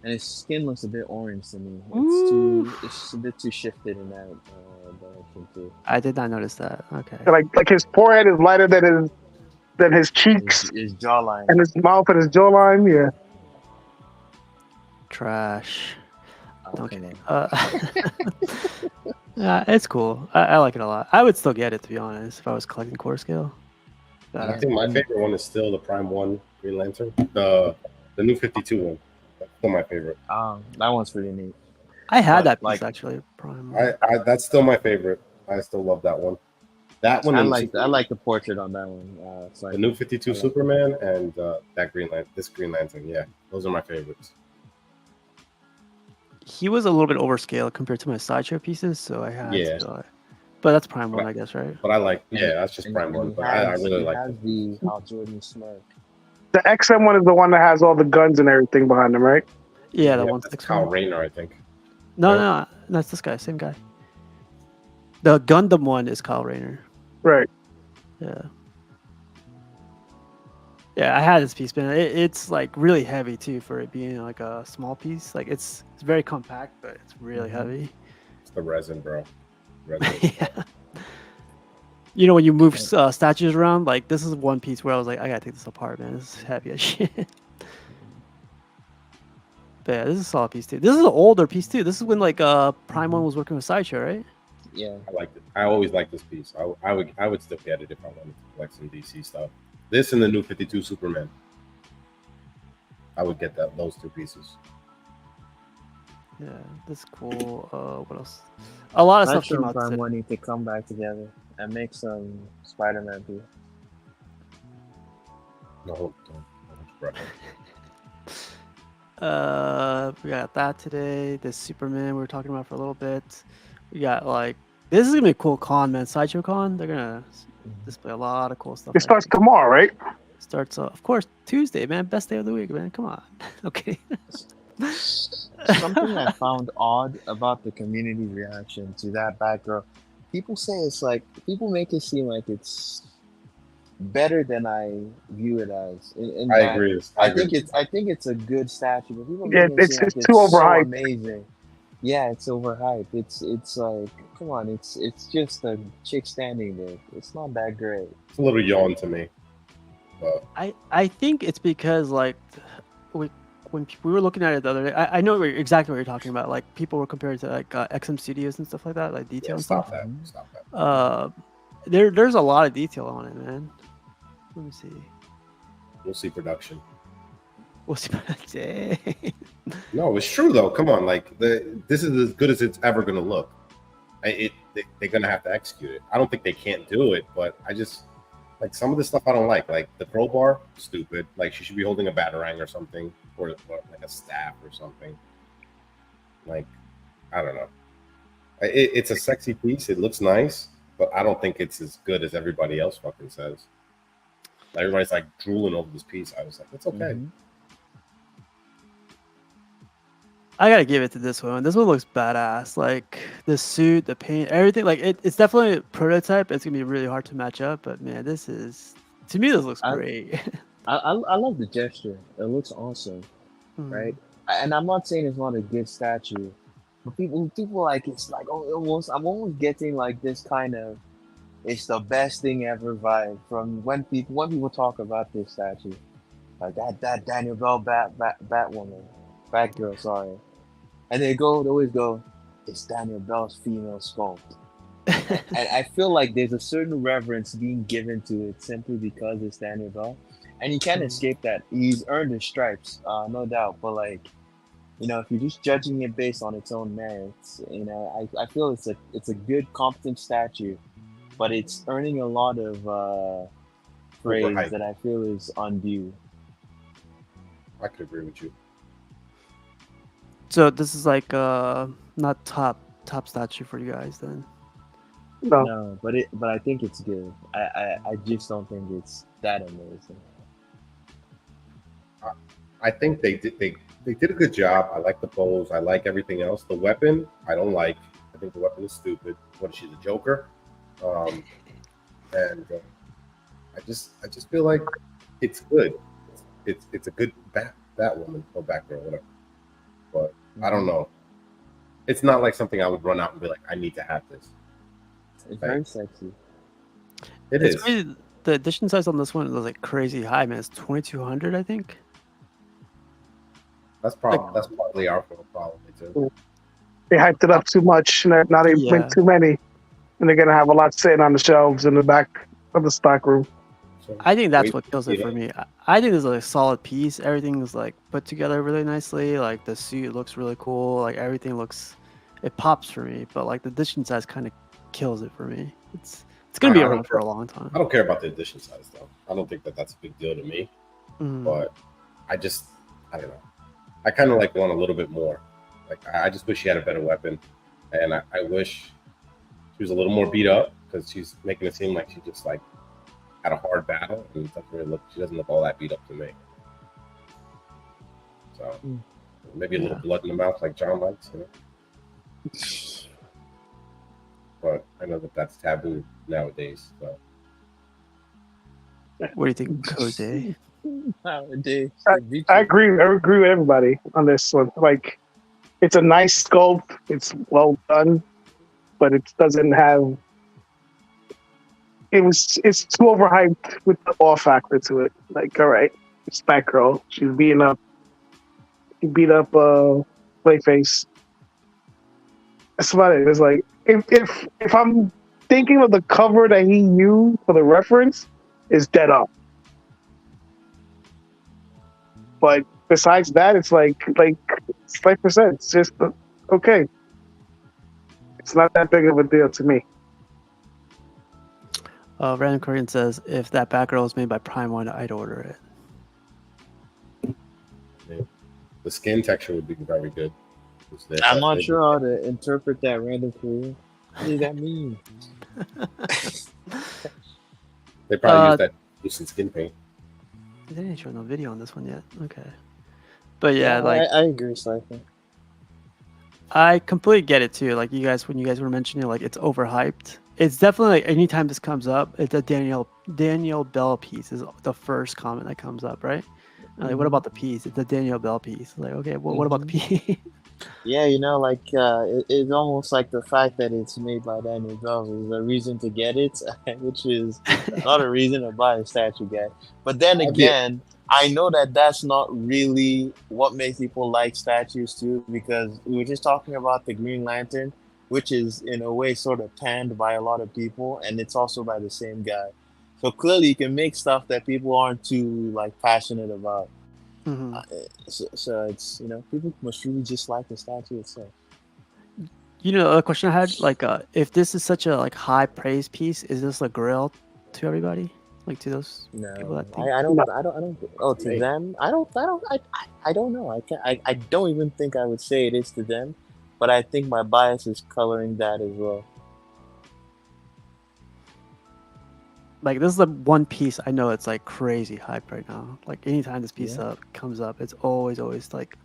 And his skin looks a bit orange to me. It's a bit too shifted in that direction too. I did not notice that. Okay. Like his forehead is lighter than his cheeks His jawline. and his mouth and his jawline. Yeah. Trash. Oh, Okay. come on. Yeah, it's cool. I like it a lot. I would still get it, to be honest, if I was collecting core scale. I think my favorite one is still the Prime 1 Green Lantern. The new 52 one. That's still my favorite. That one's pretty neat. I had but, that piece like, actually. Prime. I that's still my favorite. I still love that one. That one I and like the portrait on that one. It's like, the new 52 Superman and that this Green Lantern. Yeah, those are my favorites. He was a little bit overscaled compared to my Sideshow pieces, so I had Yeah. to. But that's Prime 1, I guess, right? But I like, that's just Prime 1. But I really like has it. the Hal Jordan smirk. The XM one is the one that has all the guns and everything behind him, right? Yeah, the Yeah, one that's six Kyle one. Rayner, I think. No, that's this guy, same guy. The Gundam one is Kyle Rayner. Right. Yeah. Yeah, I had this piece, man. It's like really heavy too for it being like a small piece. Like it's very compact, but it's really heavy. It's the resin, bro. Resin. Yeah. You know, when you move statues around, like this is one piece where I was like, I gotta take this apart, man. This is heavy as shit. But yeah, this is a solid piece too. This is an older piece too. This is when like Prime One was working with Sideshow, right? Yeah. I liked it. I always liked this piece. I would still get it if I wanted to collect some DC stuff. This and the new 52 Superman. I would get those two pieces. Yeah, this is cool. What else? A lot of stuff Sideshow came and out Prime today. One need to come back together and make some Spider-Man piece. No, don't. We got that today. This Superman we were talking about for a little bit. We got like this is gonna be a cool con, man. Sideshow Con. They're gonna display a lot of cool stuff. It starts tomorrow, right? Starts of course Tuesday, man. Best day of the week, man. Come on. Okay. Something I found odd about the community reaction to that Batgirl. People say it's like people make it seem like it's better than I view it as. I agree. I think it's a good statue, but people Yeah, make it seem it's like too it's so overhyped. amazing. Yeah, it's overhyped. It's like, come on, it's just a chick standing there. It's not that great. It's a little yawn to me. But I think it's because like when we were looking at it the other day, I know exactly what you're talking about. Like people were compared to like XM Studios and stuff like that, like detail and stop stuff. that. Stop that. There's a lot of detail on it, man. Let me see. We'll see production. We'll see. Dang. No, it's true though. Come on, like this is as good as it's ever gonna look. They're gonna have to execute it. I don't think they can't do it, but I just like some of the stuff I don't like. Like the crowbar, stupid. Like she should be holding a batarang or something, or like a staff or something. Like I don't know. It's a sexy piece. It looks nice, but I don't think it's as good as everybody else fucking says. Everybody's like drooling over this piece. I was like, it's okay. I gotta give it to this one. This one looks badass. Like the suit, the paint, everything. Like it's definitely a prototype. It's gonna be really hard to match up. But man, this looks great. I love the gesture. It looks awesome, right? And I'm not saying it's not a good statue, but people like it's like I'm almost getting like this kind of it's the best thing ever vibe from when people talk about this statue, like that Daniel Bell Batwoman, Batgirl, sorry, and they always go, it's Daniel Bell's female sculpt, and I feel like there's a certain reverence being given to it simply because it's Daniel Bell, and you can't escape that. He's earned his stripes, no doubt, but like. You know, if you're just judging it based on its own merits, you know, I feel it's a good, competent statue, but it's earning a lot of praise that I feel is undue. I could agree with you. So this is like not top statue for you guys then. No, but I think it's good. I just don't think it's that amazing. I think they did a good job. I like the pose. I like everything else. The weapon, I don't like. I think the weapon is stupid. What is she, the Joker? And I just feel like it's good. It's a good Batwoman or Batgirl, whatever. But I don't know. It's not like something I would run out and be like, I need to have this. It's very sexy. It's crazy. The edition size on this one is like crazy high, man. It's 2,200, I think. That's probably our fault, probably too. They hyped it up too much. Now they make too many, and they're gonna have a lot sitting on the shelves in the back of the stock room. So I think that's what kills it for me. I think it's like a solid piece. Everything is like put together really nicely. Like the suit looks really cool. Like everything it pops for me. But like the edition size kind of kills it for me. It's gonna be around for a long time. I don't care about the edition size though. I don't think that's a big deal to me. But I don't know. I kind of like want a little bit more. Like I just wish she had a better weapon, and I wish she was a little more beat up because she's making it seem like she just like had a hard battle, and it doesn't really look. She doesn't look all that beat up to me. So maybe a little blood in the mouth like John likes, you know. But I know that that's taboo nowadays. So What do you think, Jose? Nowadays, I agree. I agree with everybody on this one. Like, it's a nice sculpt. It's well done, but it doesn't have. It's too overhyped with the awe factor to it. Like, all right, it's Batgirl. She's beating up. She beat up Clayface. That's about it. It's like if I'm thinking of the cover that he used for the reference, is Dead Up. But besides that, it's like percent. It's just okay. It's not that big of a deal to me. Random Korean says, if that Batgirl is made by Prime One, I'd order it. the skin texture would be very good. I'm not sure how to interpret that random Korean. What does that mean? They probably use that decent skin paint. They didn't show no video on this one yet. Okay. But yeah, I agree, Cypher. I completely get it too. Like when you guys were mentioning, like it's overhyped. It's definitely like anytime this comes up, it's a Daniel Bell piece is the first comment that comes up, right? Like, what about the piece? It's a Daniel Bell piece. Like, okay, well, what about the piece? Yeah, it's almost like the fact that it's made by Daniel Bell is a reason to get it, which is not a reason to buy a statue, guy. But then again, I know that that's not really what makes people like statues too, because we were just talking about the Green Lantern, which is in a way sort of panned by a lot of people, and it's also by the same guy. So clearly, you can make stuff that people aren't too passionate about. Mm-hmm. So it's people must really just like the statue itself. A question I had, if this is such a high praise piece, is this a grill to everybody? Like to those people that think? I don't. Oh, to them, I don't know. I don't even think I would say it is to them, but I think my bias is coloring that as well. Like, this is the one piece I know it's crazy hype right now. Like, anytime this piece comes up, it's always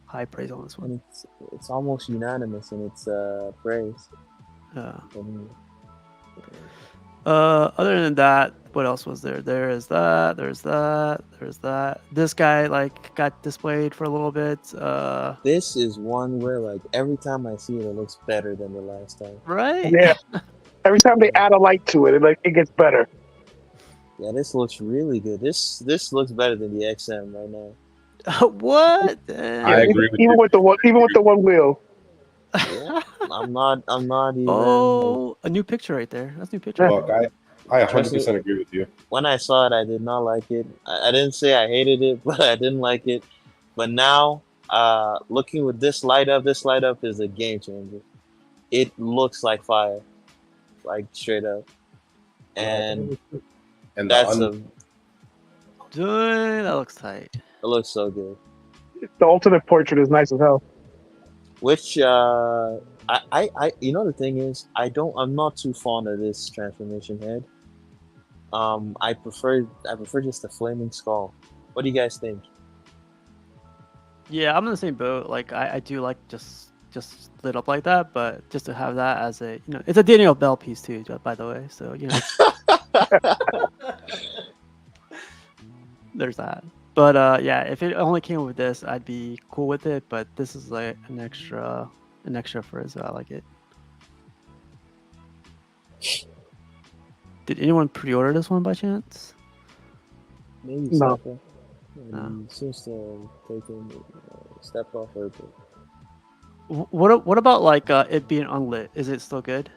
high praise on this one. And it's almost unanimous in its praise. Yeah. Other than that, what else was there? There's that. This guy got displayed for a little bit. This is one where every time I see it, it looks better than the last time. Right? Yeah. Every time they add a light to it, it gets better. Yeah, this looks really good. This looks better than the XM right now. What? I agree with even you. with the one wheel. Yeah, I'm not even. Oh, a new picture right there. That's a new picture. Look, I 100% agree with you. When I saw it, I did not like it. I didn't say I hated it, but I didn't like it. But now, looking with this light up is a game changer. It looks like fire, straight up. And that's Dude, that looks tight. It looks so good. The alternate portrait is nice as hell. Which the thing is, I'm not too fond of this transformation head. I prefer just the flaming skull. What do you guys think? Yeah, I'm in the same boat. I do like just lit up like that, but just to have that as a it's a Daniel Bell piece too, by the way. So there's that. But yeah, if it only came with this, I'd be cool with it. But this is an extra for it, so I like it. Did anyone pre-order this one by chance? Maybe no. Seems to take a step off a bit. What about it being unlit? Is it still good?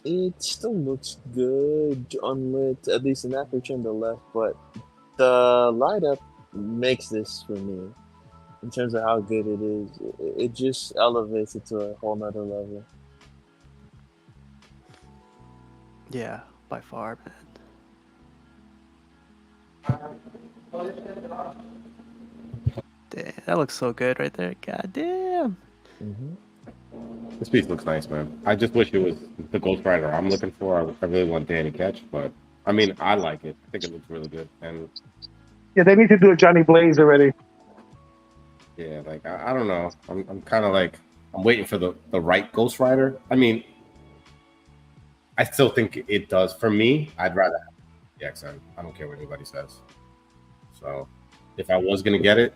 It still looks good unlit, at least in that picture on the left, but the light up makes this for me in terms of how good it is. It just elevates it to a whole nother level. Yeah, by far, man. Damn, that looks so good right there. God damn. Mm-hmm. This piece looks nice, man. I just wish it was the Ghost Rider I'm looking for. I really want Danny Ketch, but I mean, I like it. I think it looks really good. And yeah, they need to do a Johnny Blaze already. Yeah, I don't know. I'm kind of I'm waiting for the right Ghost Rider. I mean, I still think it does. For me, I'd rather have the XM. I don't care what anybody says. So if I was gonna get it,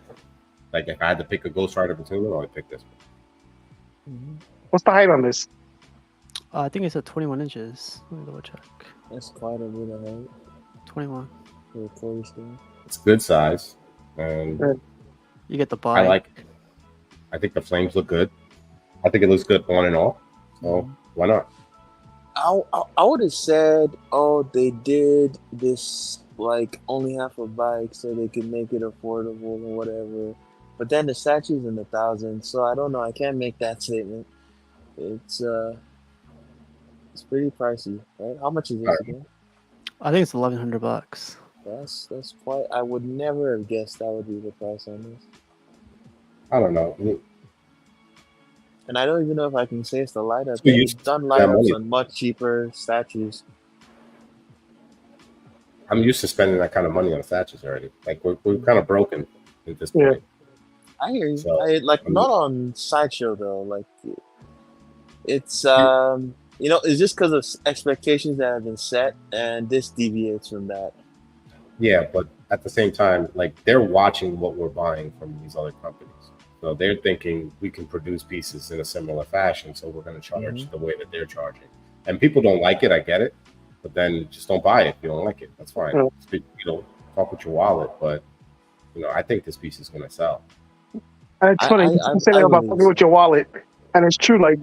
like if I had to pick a Ghost Rider between them, I would pick this one. What's the height on this? I think it's at 21 inches. Let me double check. That's quite a bit of height 21. for a quarter scale. It's good size, and Yeah. You get the bike. I like it. I think the flames look good. I think it looks good on and off. So why not? I would have said, oh, they did this like only half a bike so they could make it affordable or whatever. But then the statue's in the thousands, so I don't know. I can't make that statement. It's pretty pricey, right? How much is this again? I think it's $1,100. That's quite. I would never have guessed that would be the price on this. I don't know. And I don't even know if I can say it's the light up. So They've done light ups on much cheaper statues. I'm used to spending that kind of money on statues already. Like we're kind of broken at this point. I hear you. So, Not on Sideshow though. Like it's it's just because of expectations that have been set, and this deviates from that. Yeah, but at the same time, like they're watching what we're buying from these other companies. So they're thinking we can produce pieces in a similar fashion, so we're going to charge the way that they're charging. And people don't like it, I get it, but then just don't buy it if you don't like it. That's fine. Talk with your wallet, but I think this piece is going to sell. And it's funny you say that about fucking with your wallet, and it's true. Like,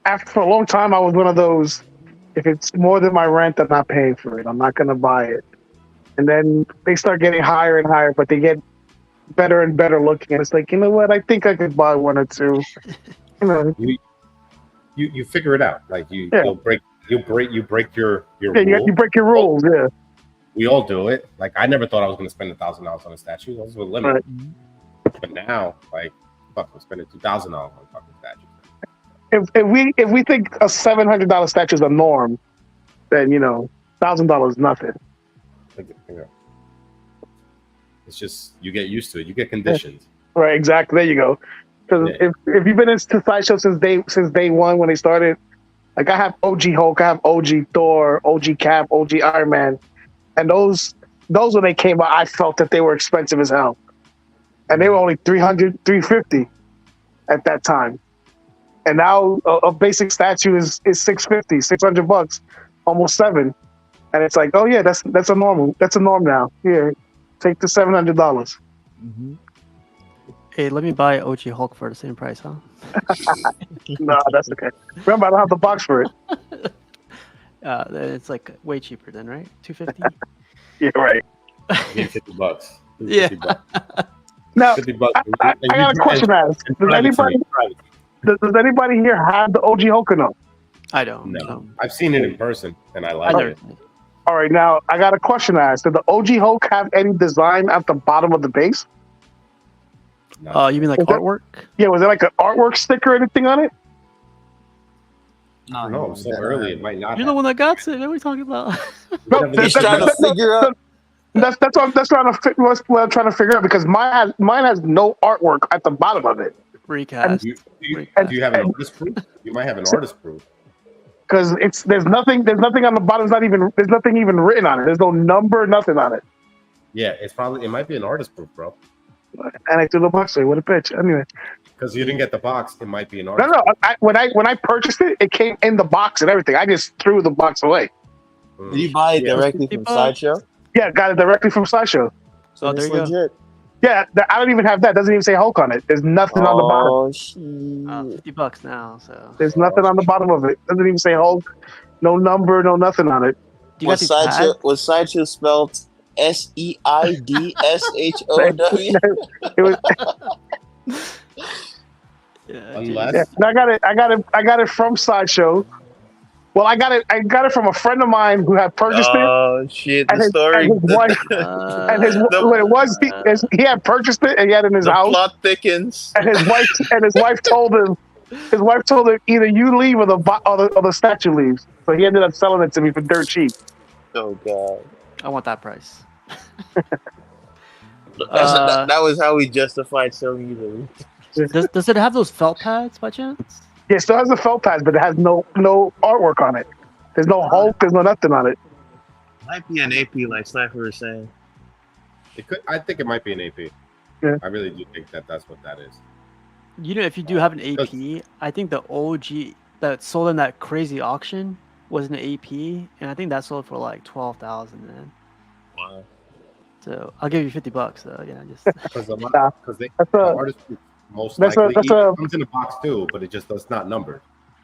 after for a long time, I was one of those. If it's more than my rent, I'm not paying for it. I'm not going to buy it. And then they start getting higher and higher, but they get better and better looking. And it's like, you know what? I think I could buy one or two. You figure it out. Like you break your rule. You break your rules. Yeah. We all do it. Like I never thought I was going to spend $1,000 on a statue. That was a limit. Right. But now, like, fuck, we're spending $2,000 on fucking statues. If we think a $700 statue is a norm, then $1,000 is nothing. Like, it's just you get used to it. You get conditioned. Right, exactly. There you go. Because if you've been into Sideshow since day one when they started, like I have OG Hulk, I have OG Thor, OG Cap, OG Iron Man, and those when they came out, I felt that they were expensive as hell, and they were only $300, $350 at that time. And now a basic statue is $650, $600, almost $700, and it's like, oh yeah, that's a norm now. Here, take the $700. Mm-hmm. Hey, let me buy OG Hulk for the same price, huh? No, that's okay. Remember, I don't have the box for it. It's like way cheaper then, right? $250. Yeah, right. $50. Yeah. Now, $50. I got a question to ask. Does anybody here have the OG Hulk or no? I don't. No. I've seen it in person, and I like it. All right, now I got a question to ask. Did the OG Hulk have any design at the bottom of the base? No. You mean like artwork? Yeah, was there like an artwork sticker or anything on it? No, so early it might not. You're the one that got it. What are we talking about? No, He's trying to figure out. That's what I'm trying to figure out because mine has no artwork at the bottom of it. Recast. Do you have an artist proof? You might have an artist proof. Because there's nothing on the bottom. There's nothing even written on it. There's no number, nothing on it. Yeah, it might be an artist proof, bro. And I threw the box away. What a bitch. Anyway. Because you didn't get the box, it might be an artist. No. When I purchased it, it came in the box and everything. I just threw the box away. Did you buy it directly from Sideshow? Yeah, got it directly from Sideshow. So there it's you legit. Yeah, I don't even have that. It doesn't even say Hulk on it. There's nothing on the bottom. Oh, shit. $50 now. So There's nothing on the bottom of it. Doesn't even say Hulk. No number. No nothing on it. Was Sideshow spelled SEIDSHOW? It was. Unless Yeah, I got it from Sideshow. Well, I got it from a friend of mine who had purchased it. Oh shit! And his wife, he had purchased it and he had it in his the house. Plot thickens. And his wife told him, either you leave or the statue leaves. So he ended up selling it to me for dirt cheap. Oh god! I want that price. That was how we justified selling you the. Does it have those felt pads by chance? Yeah, it still has the felt pads, but it has no artwork on it. There's no Hulk. There's no nothing on it. Might be an AP, like Slacker was saying. It could. I think it might be an AP. Yeah. I really do think that's what that is. You know, if you do have an AP, I think the OG that sold in that crazy auction was an AP, and I think that sold for like 12,000. Man. Wow. So I'll give you $50 though. Yeah, just Because the That's a artist most that's likely a comes in a box too, but it's not numbered.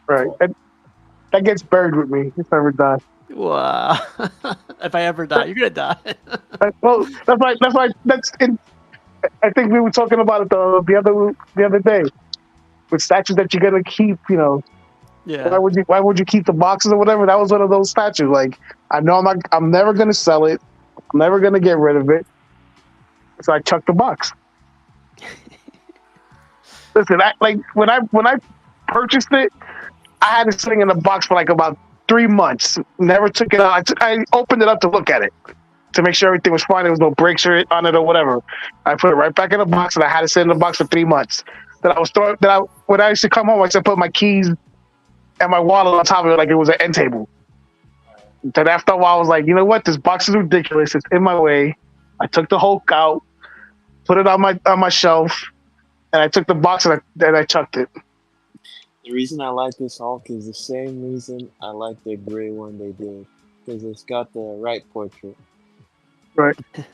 right. And that gets buried with me if I ever die. wow. If I ever die, you're gonna die. Well, that's in. I think we were talking about it the other day with statues that you're gonna keep. You know, Yeah. why would you keep the boxes or whatever? That was one of those statues. Like I know I'm never gonna sell it. I'm never gonna get rid of it. So I chucked the box. Listen, when I purchased it, I had it sitting in the box for like about 3 months. Never took it out. I opened it up to look at it to make sure everything was fine. There was no breaks on it or whatever. I put it right back in the box, and I had it sit in the box for 3 months. When I used to come home, I used to put my keys and my wallet on top of it like it was an end table. Then after a while, I was like, you know what? This box is ridiculous. It's in my way. I took the Hulk out, put it on my shelf, and I took the box and I chucked it. The reason I like this Hulk is the same reason I like the gray one they did, because it's got the right portrait. Right. The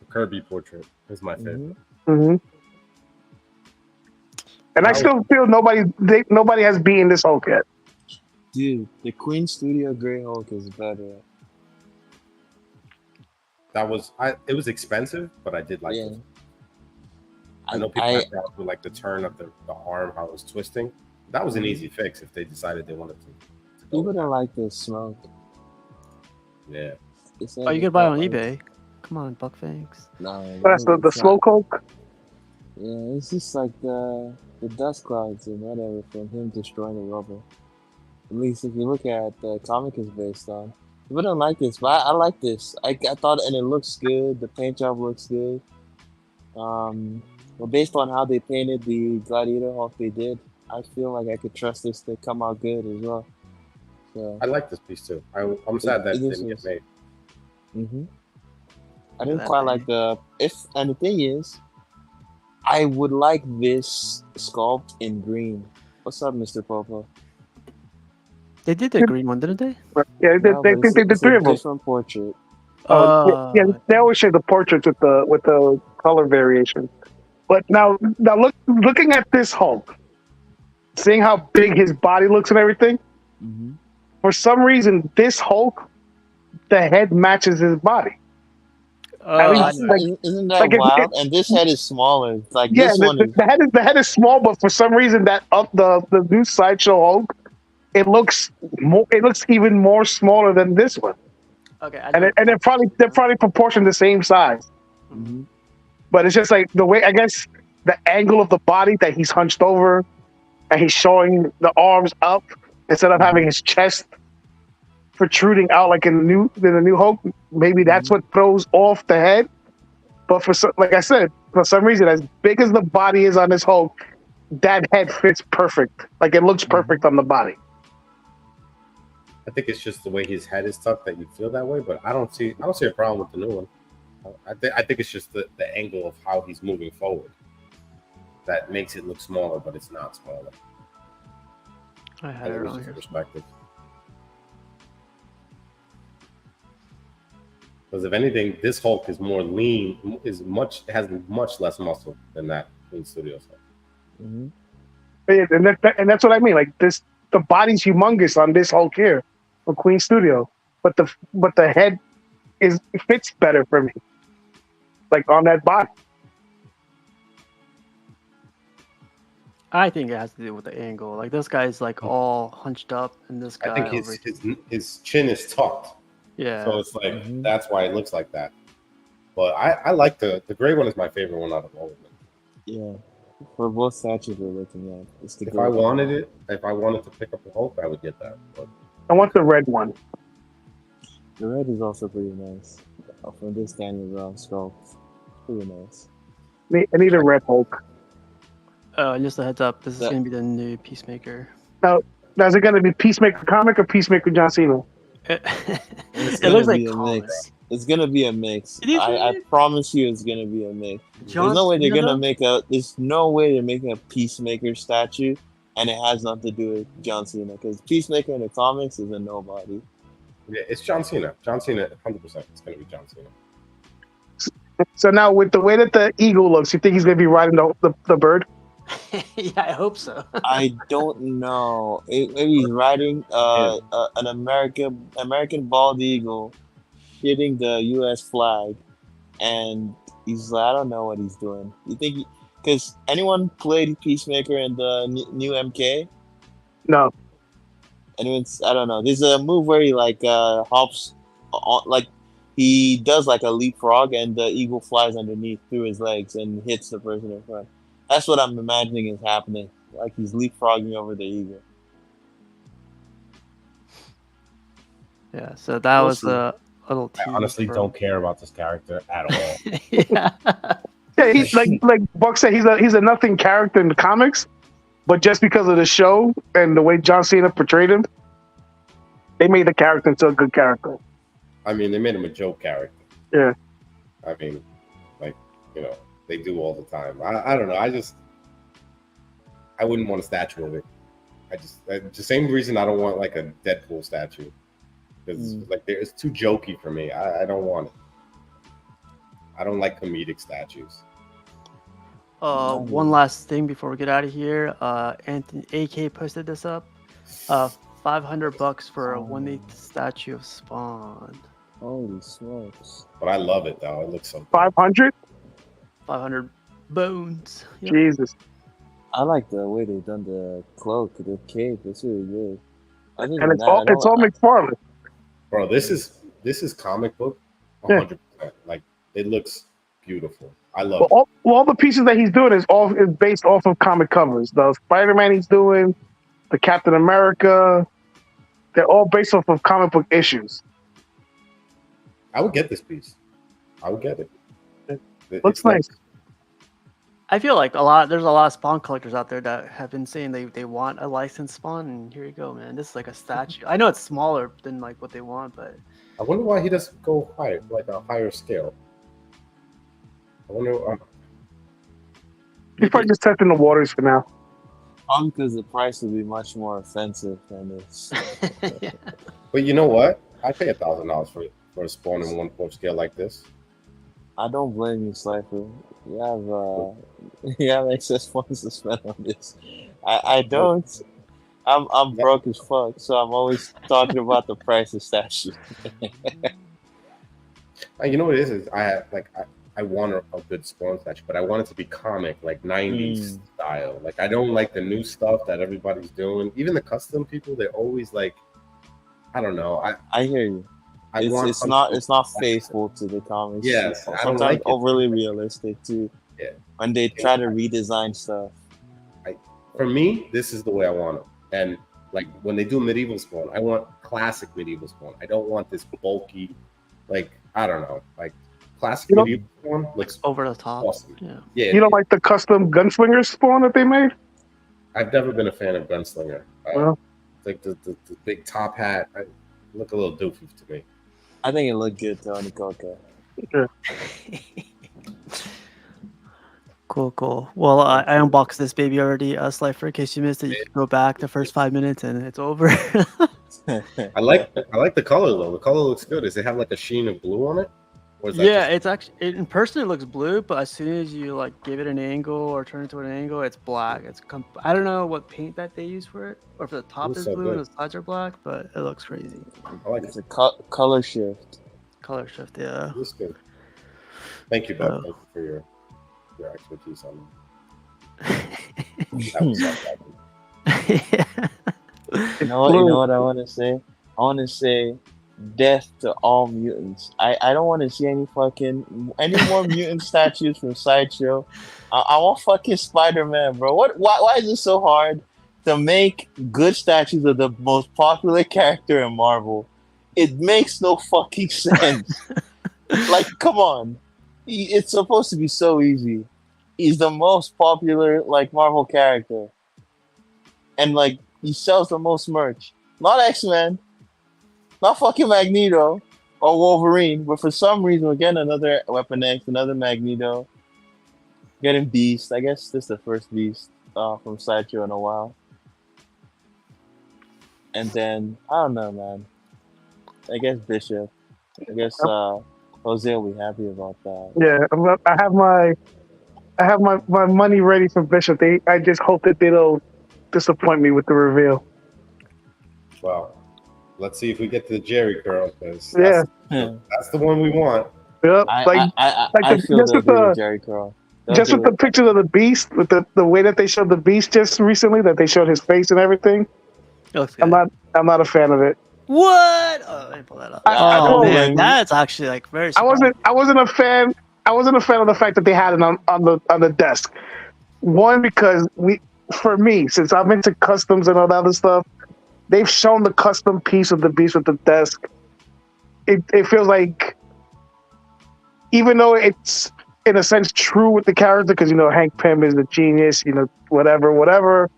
Kirby portrait is my favorite. Mm-hmm. And I still feel nobody has beaten this Hulk yet. Dude, the Queen Studio Gray Hulk is better. It was expensive, but I did like it. I know people have problems with like the turn of the arm, how it was twisting. That was an easy fix if they decided they wanted to go. People don't like the smoke. Yeah. Oh, you can buy it on eBay. Come on, Buckfangs. No, That's the slow Hulk. Yeah, it's just like the dust clouds and whatever from him destroying the rubber. At least if you look at the comic is based on. People don't like this, but I like this. I thought, and it looks good. The paint job looks good. Well, based on how they painted the Gladiator Hulk they did, I feel like I could trust this to come out good as well. So I like this piece too. I'm sad that it didn't get made. I didn't quite like and the thing is, I would like this sculpt in green. What's up, Mr. Popo? They did the green one, didn't they? Yeah, they did 3 of them. Different portrait. Yeah, they always show the portraits with the color variation. But now looking at this Hulk, seeing how big his body looks and everything, for some reason this Hulk, the head matches his body. Isn't that wild? And this head is smaller. Like this one. The head is small, but for some reason the new Sideshow Hulk, it looks even more smaller than this one. Okay, and they're probably proportioned the same size. But it's just like the way, I guess, the angle of the body that he's hunched over, and he's showing the arms up instead of having his chest protruding out like in the new Hulk. Maybe that's what throws off the head. But like I said, for some reason, as big as the body is on this Hulk, that head fits perfect. Like it looks perfect on the body. I think it's just the way his head is tucked that you feel that way, but I don't see a problem with the new one. I think it's just the angle of how he's moving forward that makes it look smaller, but it's not smaller. I had it wrong just here. Perspective. Because if anything, this Hulk is more lean, has much less muscle than that Queen Studios Hulk. And that's what I mean. Like the body's humongous on this Hulk here from Queen Studio, but the head fits better for me. Like on that body. I think it has to do with the angle. Like this guy's like all hunched up, and this guy. I think his chin is tucked. Yeah. So it's like that's why it looks like that. But I like the gray one is my favorite one out of all of them. Yeah. For both statues we're looking at, it's the if I wanted to pick up the Hulk, I would get that. But I want the red one. The red is also pretty nice. From this Daniel Brown sculpt, pretty nice. I need a red Hulk. Just a heads up, this is going to be the new Peacemaker. Now Now, is it going to be Peacemaker comic or Peacemaker John Cena? It's It gonna looks like be a comic. mix. It's gonna be a mix. It is I weird. promise you, it's gonna be a mix. John There's no way they're Cena, gonna though? make a. There's no way they're making a Peacemaker statue, and it has nothing to do with John Cena because Peacemaker in the comics is a nobody. Yeah, it's John Cena. John Cena, 100%. It's gonna be John Cena. So now, with the way that the eagle looks, you think he's going to be riding the bird? Yeah, I hope so. I don't know. Maybe he's riding an American bald eagle, hitting the U.S. flag, and he's like, I don't know what he's doing. You think? Because anyone played Peacemaker in the new MK? No. Anyone's? I don't know. There's a move where he like hops, on, like he does like a leapfrog, and the eagle flies underneath through his legs and hits the person in front. That's what I'm imagining is happening. Like he's leapfrogging over the eagle. Yeah, so that We'll was see. a little I tease honestly for- don't care about this character at all. Yeah. Yeah, he's like Buck said, he's a nothing character in the comics, but just because of the show and the way John Cena portrayed him, they made the character into a good character. I mean, they made him a joke character. Yeah. I mean, like, you know, they do all the time. I don't know. I wouldn't want a statue of it. It's the same reason I don't want like a Deadpool statue. Because like it's too jokey for me. I don't want it. I don't like comedic statues. One last thing before we get out of here. Anthony AK posted this up. $500 for a 1/8 statue of Spawn. Holy smokes! But I love it though. It looks so good. 500? 500 bones. Yep. Jesus. I like the way they've done the cloak, the cape. It's really good. And it's all McFarlane. Bro, this is comic book 100%. Like it looks beautiful. I love it. All the pieces that he's doing is based off of comic covers. The Spider-Man he's doing, the Captain America, they're all based off of comic book issues. I would get this piece. I would get it. Looks nice. I feel like there's a lot of Spawn collectors out there that have been saying they want a licensed Spawn, and here you go, man. This is like a statue. I know it's smaller than like what they want, but I wonder why he doesn't go higher, like a higher scale. I wonder. He's probably just testing the waters for now. Because the price would be much more offensive than this. yeah. But you know what? I pay $1,000 for a Spawn in 1/4 scale like this. I don't blame you, Cypher. You have excess funds to spend on this. I don't. I'm broke as fuck, so I'm always talking about the price of statues. You know what it is I want a good Spawn statue, but I want it to be comic, like 90s style. Like I don't like the new stuff that everybody's doing. Even the custom people, they're always like, I don't know. I hear you. It's not faithful to the comics. Yes, I don't sometimes like it. overly realistic too. Yeah. When they try to redesign stuff. For me, this is the way I want them. And like when they do medieval Spawn, I want classic medieval Spawn. I don't want this bulky, like I don't know, like classic medieval Spawn looks Over the top. awesome. Yeah. You don't like the custom Gunslinger Spawn that they made? I've never been a fan of Gunslinger. Well. Like the big top hat, look a little doofy to me. I think it looked good though in the Coca. Yeah. Cool. Well, I unboxed this baby already, Slifer. In case you missed it, you can go back the first 5 minutes and it's over. I like the color though. The color looks good. Does it have like a sheen of blue on it? Or is that Yeah, just- it's actually in person it looks blue, but as soon as you like give it an angle or turn it to an angle, it's black. I don't know what paint that they use for it, or if the top Looks is so blue good. and the sides are black, but it looks crazy. I like It's it. a color shift. Color shift, yeah. It looks good. Thank you, Bob. Oh. Thank you for your expertise on that. Was Yeah. You know what I want to say? I want to say death to all mutants. I don't want to see any more mutant statues from Sideshow. I want fucking Spider-Man, bro. Why is it so hard to make good statues of the most popular character in Marvel? It makes no fucking sense. Like, come on. It's supposed to be so easy. He's the most popular like Marvel character. And like He sells the most merch. Not X-Men, not fucking Magneto or Wolverine, but for some reason we're getting another Weapon X, another Magneto, getting Beast. I guess this is the first Beast from Sideshow in a while. And then I don't know, man. I guess Bishop. I guess Jose will be happy about that. Yeah, I have my money ready for Bishop. I just hope that they don't disappoint me with the reveal. Well, let's see if we get to the Jerry curl because Yeah. that's the one we want. Yep. I feel just they'll with do the the Jerry curl. just with the pictures of the Beast, with the way that they showed the Beast just recently, that they showed his face and everything. It looks good. I'm not a fan of it. What? Oh, let me pull that up. I Oh don't man, blame you. that's actually like very. I wasn't a fan. I wasn't a fan of the fact that they had it on the desk. One, because for me, since I'm into customs and all that other stuff, they've shown the custom piece of the Beast with the desk. It feels like, even though it's in a sense true with the character, because Hank Pym is the genius, whatever,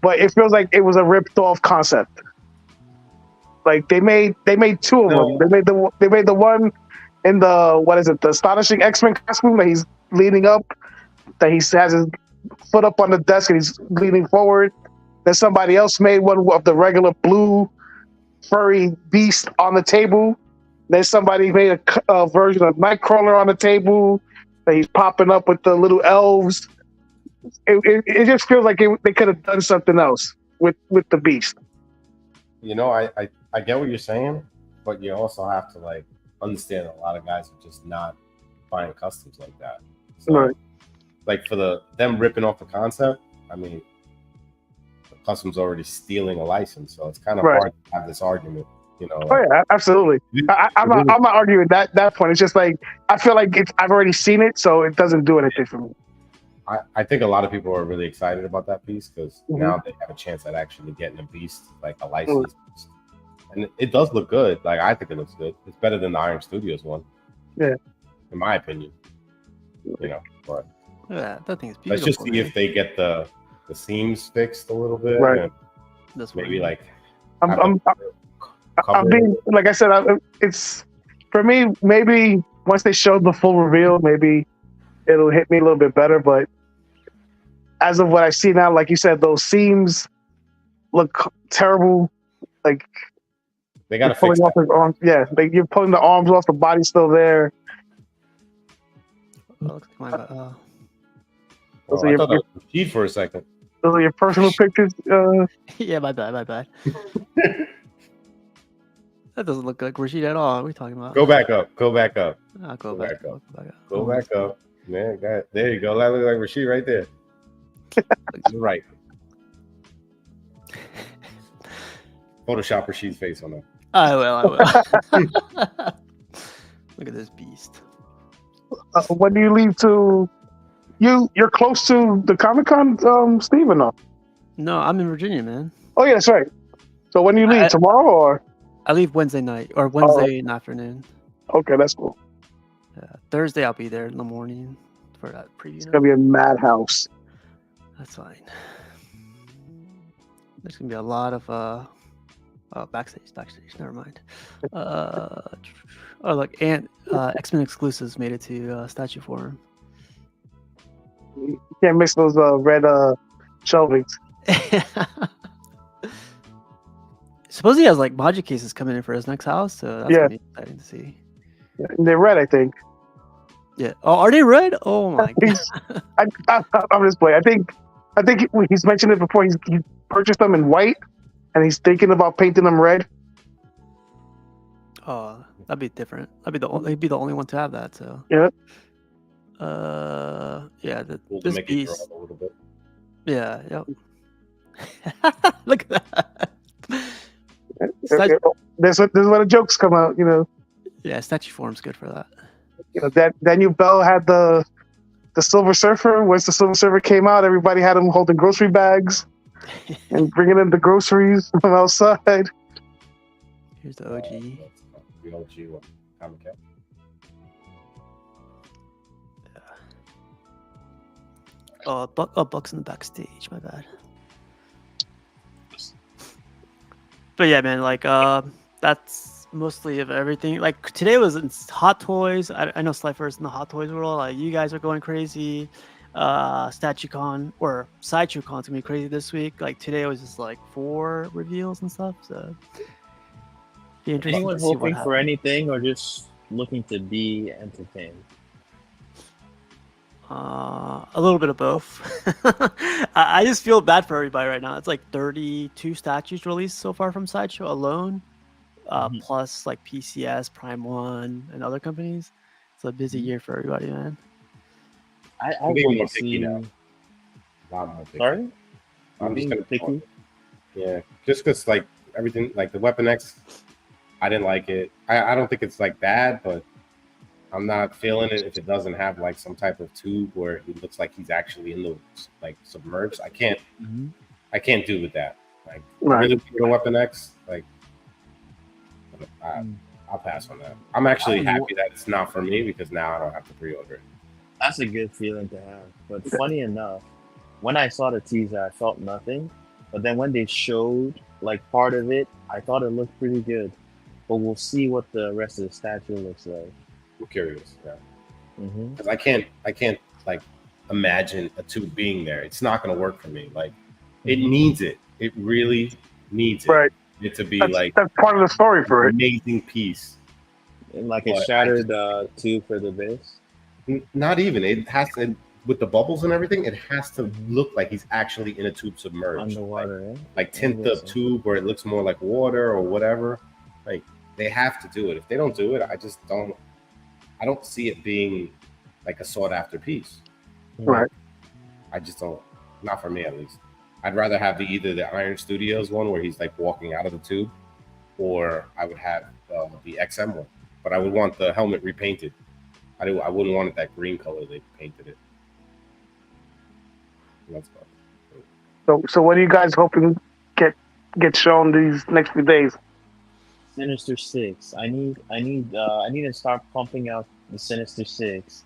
but it feels like it was a ripped off concept. Like they made two of them. They made the one in the astonishing X-Men costume that he's leaning up, that he has his foot up on the desk and he's leaning forward. Then somebody else made one of the regular blue furry Beast on the table. Then somebody made a version of Nightcrawler on the table that he's popping up with the little elves. It just feels like they could have done something else with the Beast. I get what you're saying, but you also have to understand a lot of guys are just not buying customs like that. So, right. Like for them ripping off the concept, I mean, the customs already stealing a license, so it's kind of hard to have this argument. Oh yeah, absolutely. I'm not arguing that point. It's just like I feel like I've already seen it, so it doesn't do anything for me. I think a lot of people are really excited about that piece because now they have a chance at actually getting a Beast, like a licensed Beast. And it does look good. Like I think it looks good. It's better than the Iron Studios one. Yeah. In my opinion. But yeah, that thing is beautiful. Let's just see if they get the seams fixed a little bit. Right. And maybe I'm being, like I said, it's for me. Maybe once they show the full reveal, maybe it'll hit me a little bit better. But as of what I see now, like you said, those seams look terrible. Like they got to fix off his arms. Yeah, you're pulling the arms off. The body's still there. Looks like my. I thought that was Rashid for a second. Those are your personal pictures. Yeah, my bad. That doesn't look like Rashid at all. What are we talking about? Go back up. I'll go back up. Go back up. Man, there you go. That looks like Rashid right there. You're right. Photoshop Rashid's face on that. I will. Look at this Beast. When do you leave to? You're close to the Comic-Con, Steve, or no? No, I'm in Virginia, man. Oh yeah, that's right. So when do you leave? Tomorrow or? I leave Wednesday night or Wednesday in the afternoon. Okay, that's cool. Yeah, Thursday I'll be there in the morning for that preview. It's gonna be a madhouse. That's fine. There's gonna be a lot of backstage. Never mind. Look, and X-Men exclusives made it to Statue Forum. You can't miss those red shelvings. Suppose he has Magic cases coming in for his next house, so that's gonna be exciting to see. Yeah, they're red, I think. Yeah. Oh, are they red? Oh my god. I'm just playing. I think he's mentioned it before. He purchased them in white, and he's thinking about painting them red. Oh, that'd be different. He'd be the only one to have that. So. Yeah. Yeah. This piece. A little bit. Yeah. Yep. Look at that. There's where the jokes come out, Yeah, Statue Forum's good for that. That Daniel Bell had the Silver Surfer. Once the Silver Surfer came out, everybody had him holding grocery bags and bringing in the groceries from outside. Here's the OG. The OG one. Comic Cap. Oh, Buck's in the backstage. My bad. But yeah, man, like that's mostly of everything. Like today was in Hot Toys. I know Slifer's in the Hot Toys world. Like you guys are going crazy. StatueCon or SideshowCon's gonna be crazy this week. Like today was just like 4 reveals and stuff. So be interesting Anyone to see what hoping for happens. anything or just looking to be entertained? A little bit of both. I just feel bad for everybody right now. It's like 32 statues released so far from Sideshow alone, Mhm. plus like PCS, Prime One, and other companies. It's a busy Mhm. year for everybody, man. I I'm being want more to picky see. now. A lot more picky. Sorry, I'm I'm just being gonna picky. Yeah, just because like everything, like the Weapon X, I didn't like it. I don't think it's like bad, but I'm not feeling it if it doesn't have like some type of tube where he looks like he's actually in the like submerged. I can't do with that. Like I Right. really want a Weapon X. Like Mm. I'll pass on that. I'm actually I happy that it's not for me because now I don't have to pre-order it. That's a good feeling to have. But funny enough, when I saw the teaser, I felt nothing. But then when they showed like part of it, I thought it looked pretty good. But we'll see what the rest of the statue looks like. I'm curious. Yeah. Mm-hmm. Because I can't like imagine a tube being there. It's not gonna work for me. Like it needs it. It really needs it. Right. It to be That's, like that's part of the story for it. amazing piece. And like But a I shattered tube for the base. Not even. It has to with the bubbles and everything. It has to look like he's actually in a tube submerged. Underwater, like tint the tube where it looks more like water or whatever. Like they have to do it. If they don't do it, I don't see it being like a sought after piece. Right. I just don't. Not for me, at least. I'd rather have either the Iron Studios one where he's like walking out of the tube, or I would have the XM one. But I would want the helmet repainted. I wouldn't want it that green color they painted it. That's fun. So what are you guys hoping get shown these next few days? Sinister Six. I need to start pumping out the Sinister Six.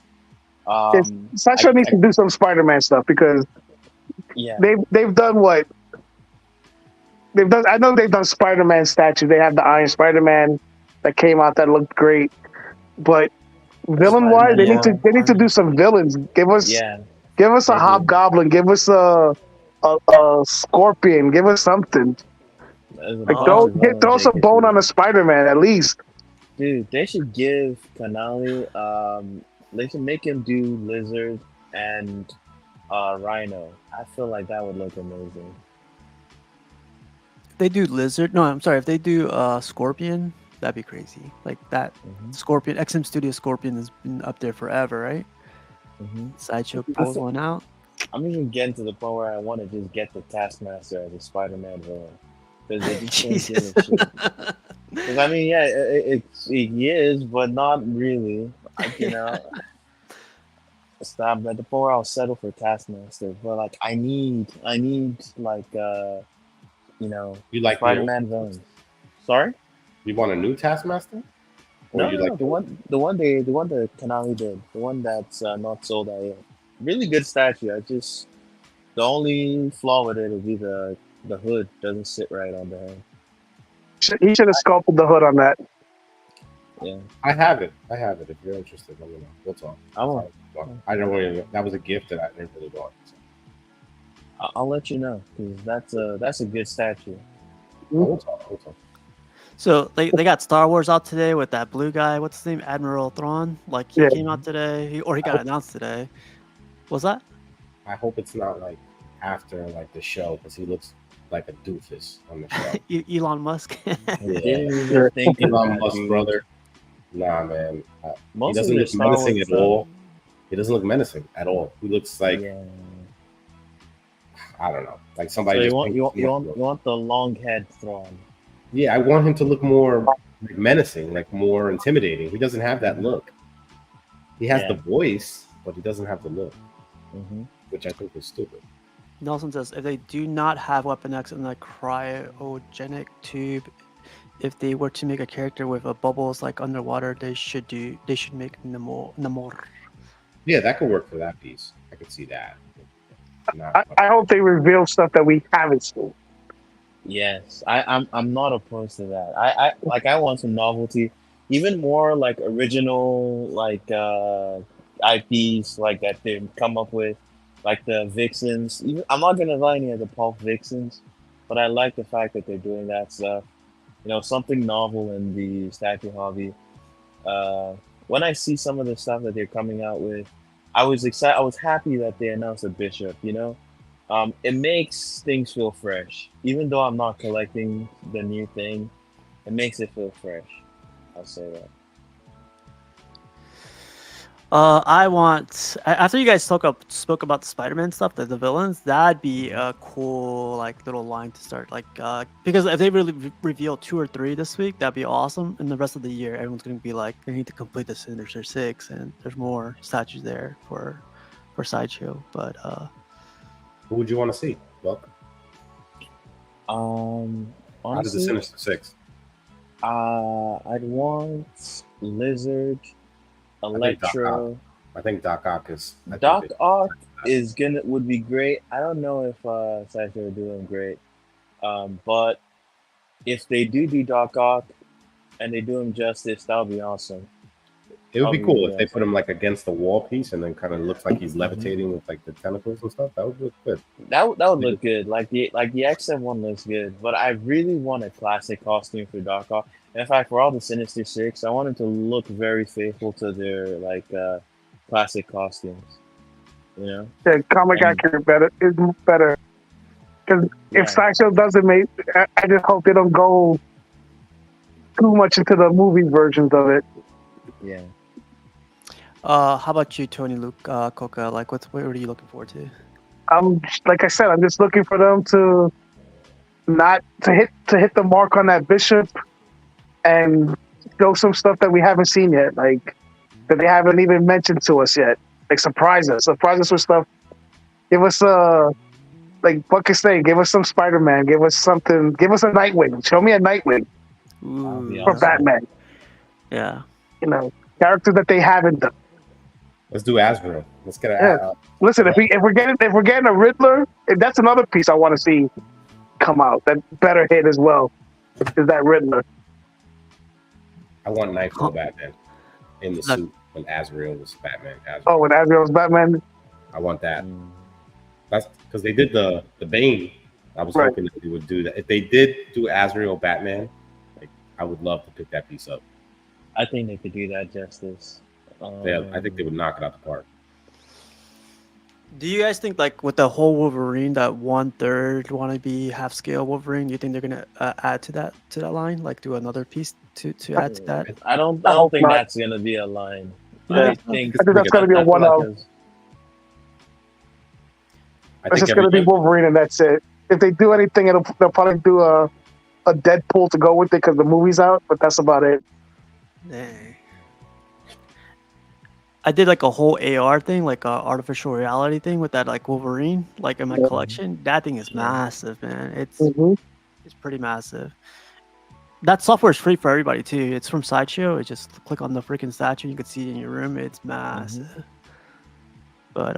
Sideshow needs to do some Spider-Man stuff because Yeah. they've done what they've done. I know they've done Spider-Man statue. They have the Iron Spider-Man that came out that looked great, but villain wise, they need to do some villains. Give us a Hobgoblin. Give us a Scorpion. Give us something. Like throw some bone on a Spider-Man at least. Dude, they should give Canali. They should make him do Lizard and Rhino. I feel like that would look amazing. If they do Lizard, no, I'm sorry. If they do Scorpion, that'd be crazy. Like that Scorpion, XM Studio Scorpion has been up there forever, right? Sideshow pulls one out. I'm even getting to the point where I want to just get the Taskmaster as a Spider-Man villain. Because I mean, yeah, he is, but not really. You know, stop at the point where I'll settle for Taskmaster. But like, I need like you know, you like Spider-Man villains. Sorry, you want a new Taskmaster? Or the one that Konami did, the one that's not sold out yet. Really good statue. The only flaw with it would be the hood doesn't sit right on the head. He should have sculpted the hood on that. Yeah, I have it. If you're interested, let me know. We'll talk. I don't really. That was a gift that I didn't really want. So. I'll let you know because that's a good statue. We'll talk. So they got Star Wars out today with that blue guy. What's his name? Admiral Thrawn. Like he came out today, he got announced today. What's that? I hope it's not like after like the show because he looks like a doofus on the show. Elon Musk. Elon Musk brother. Nah, man. He doesn't look menacing at all. He doesn't look menacing at all. He looks like I don't know, like somebody. So you want the long head Thrawn. Yeah, I want him to look more like menacing, like more intimidating. He doesn't have that look. He has the voice, but he doesn't have the look, which I think is stupid. Nelson says if they do not have Weapon X in the cryogenic tube, if they were to make a character with bubbles like underwater, they should make Namor. Yeah, that could work for that piece. I could see that. I hope they reveal stuff that we haven't seen. Yes, I'm not opposed to that. I want some novelty, even more like original like IPs like that they come up with, like the Vixens. Even, I'm not gonna lie any of the Pulp Vixens, but I like the fact that they're doing that stuff. You know, something novel in the statue hobby. Uh, when I see some of the stuff that they're coming out with, I was excited. I was happy that they announced a bishop. You know, it makes things feel fresh. Even though I'm not collecting the new thing, it makes it feel fresh. I'll say that. I want after you guys spoke about the Spider-Man stuff, the villains. That'd be a cool like little line to start. Like because if they really reveal 2 or 3 this week, that'd be awesome. And the rest of the year, everyone's gonna be like, they need to complete the Sinister Six, and there's more statues there for Sideshow. But Who would you want to see? Well, out of the Honestly, Sinister Six, I'd want Lizard, I think Doc Ock. Electro. I think Doc Ock is. I think Doc they- Ock would be great. I don't know if Sideshow are doing great. But if they do Doc Ock and they do him justice, that would be awesome. It would be That'd cool really if they put awesome. him like against the wall piece and then kind of looks like he's levitating with like the tentacles and stuff. That would look good. That would look good. Like the XM one looks good, but I really want a classic costume for Doc Ock. And in fact, for all the Sinister Six, I want them to look very faithful to their like classic costumes. You know? Yeah, comic And- accurate better is better. Because Yeah. if Sideshow doesn't make, I just hope they don't go too much into the movie versions of it. Yeah. how about you, Tony, Luke, Coca? Like, what are you looking forward to? Like I said, I'm just looking for them to not to hit the mark on that bishop and show some stuff that we haven't seen yet, like that they haven't even mentioned to us yet. Like surprise us with stuff. Give us like Bucket saying, give us some Spider-Man, give us something, give us a Nightwing. Show me a Nightwing Ooh, Yeah. for Awesome. Batman. yeah. You know, characters that they haven't done. Let's do Azrael. Let's get Yeah. Listen, if we're getting a Riddler, that's another piece I want to see come out. That better hit as well is that Riddler. I want Nightfall Batman in the suit when Azrael was Batman. Azrael. Oh, when Azrael's Batman. I want that. Mm. That's because they did the Bane. I was Right. hoping that they would do that. If they did do Azrael Batman, like I would love to pick that piece up. I think they could do that justice. Yeah, I think they would knock it out the park. Do you guys think, like, with the whole Wolverine, that 1/3 want to be half scale Wolverine? Do you think they're gonna add to that line, like do another piece to add to that? I don't I hope think not. that's gonna be a line. Yeah. I think I think that's gonna be a I feel like one-off. it's- I It's think just gonna be Wolverine and that's it. If they do anything, they'll probably do a Deadpool to go with it because the movie's out. But that's about it. Dang. I did like a whole AR thing, like a artificial reality thing with that, like Wolverine, like in my Yeah. collection. That thing is massive, man. It's pretty massive. That software is free for everybody too. It's from Sideshow. It just click on the freaking statue, you can see it in your room. It's massive. But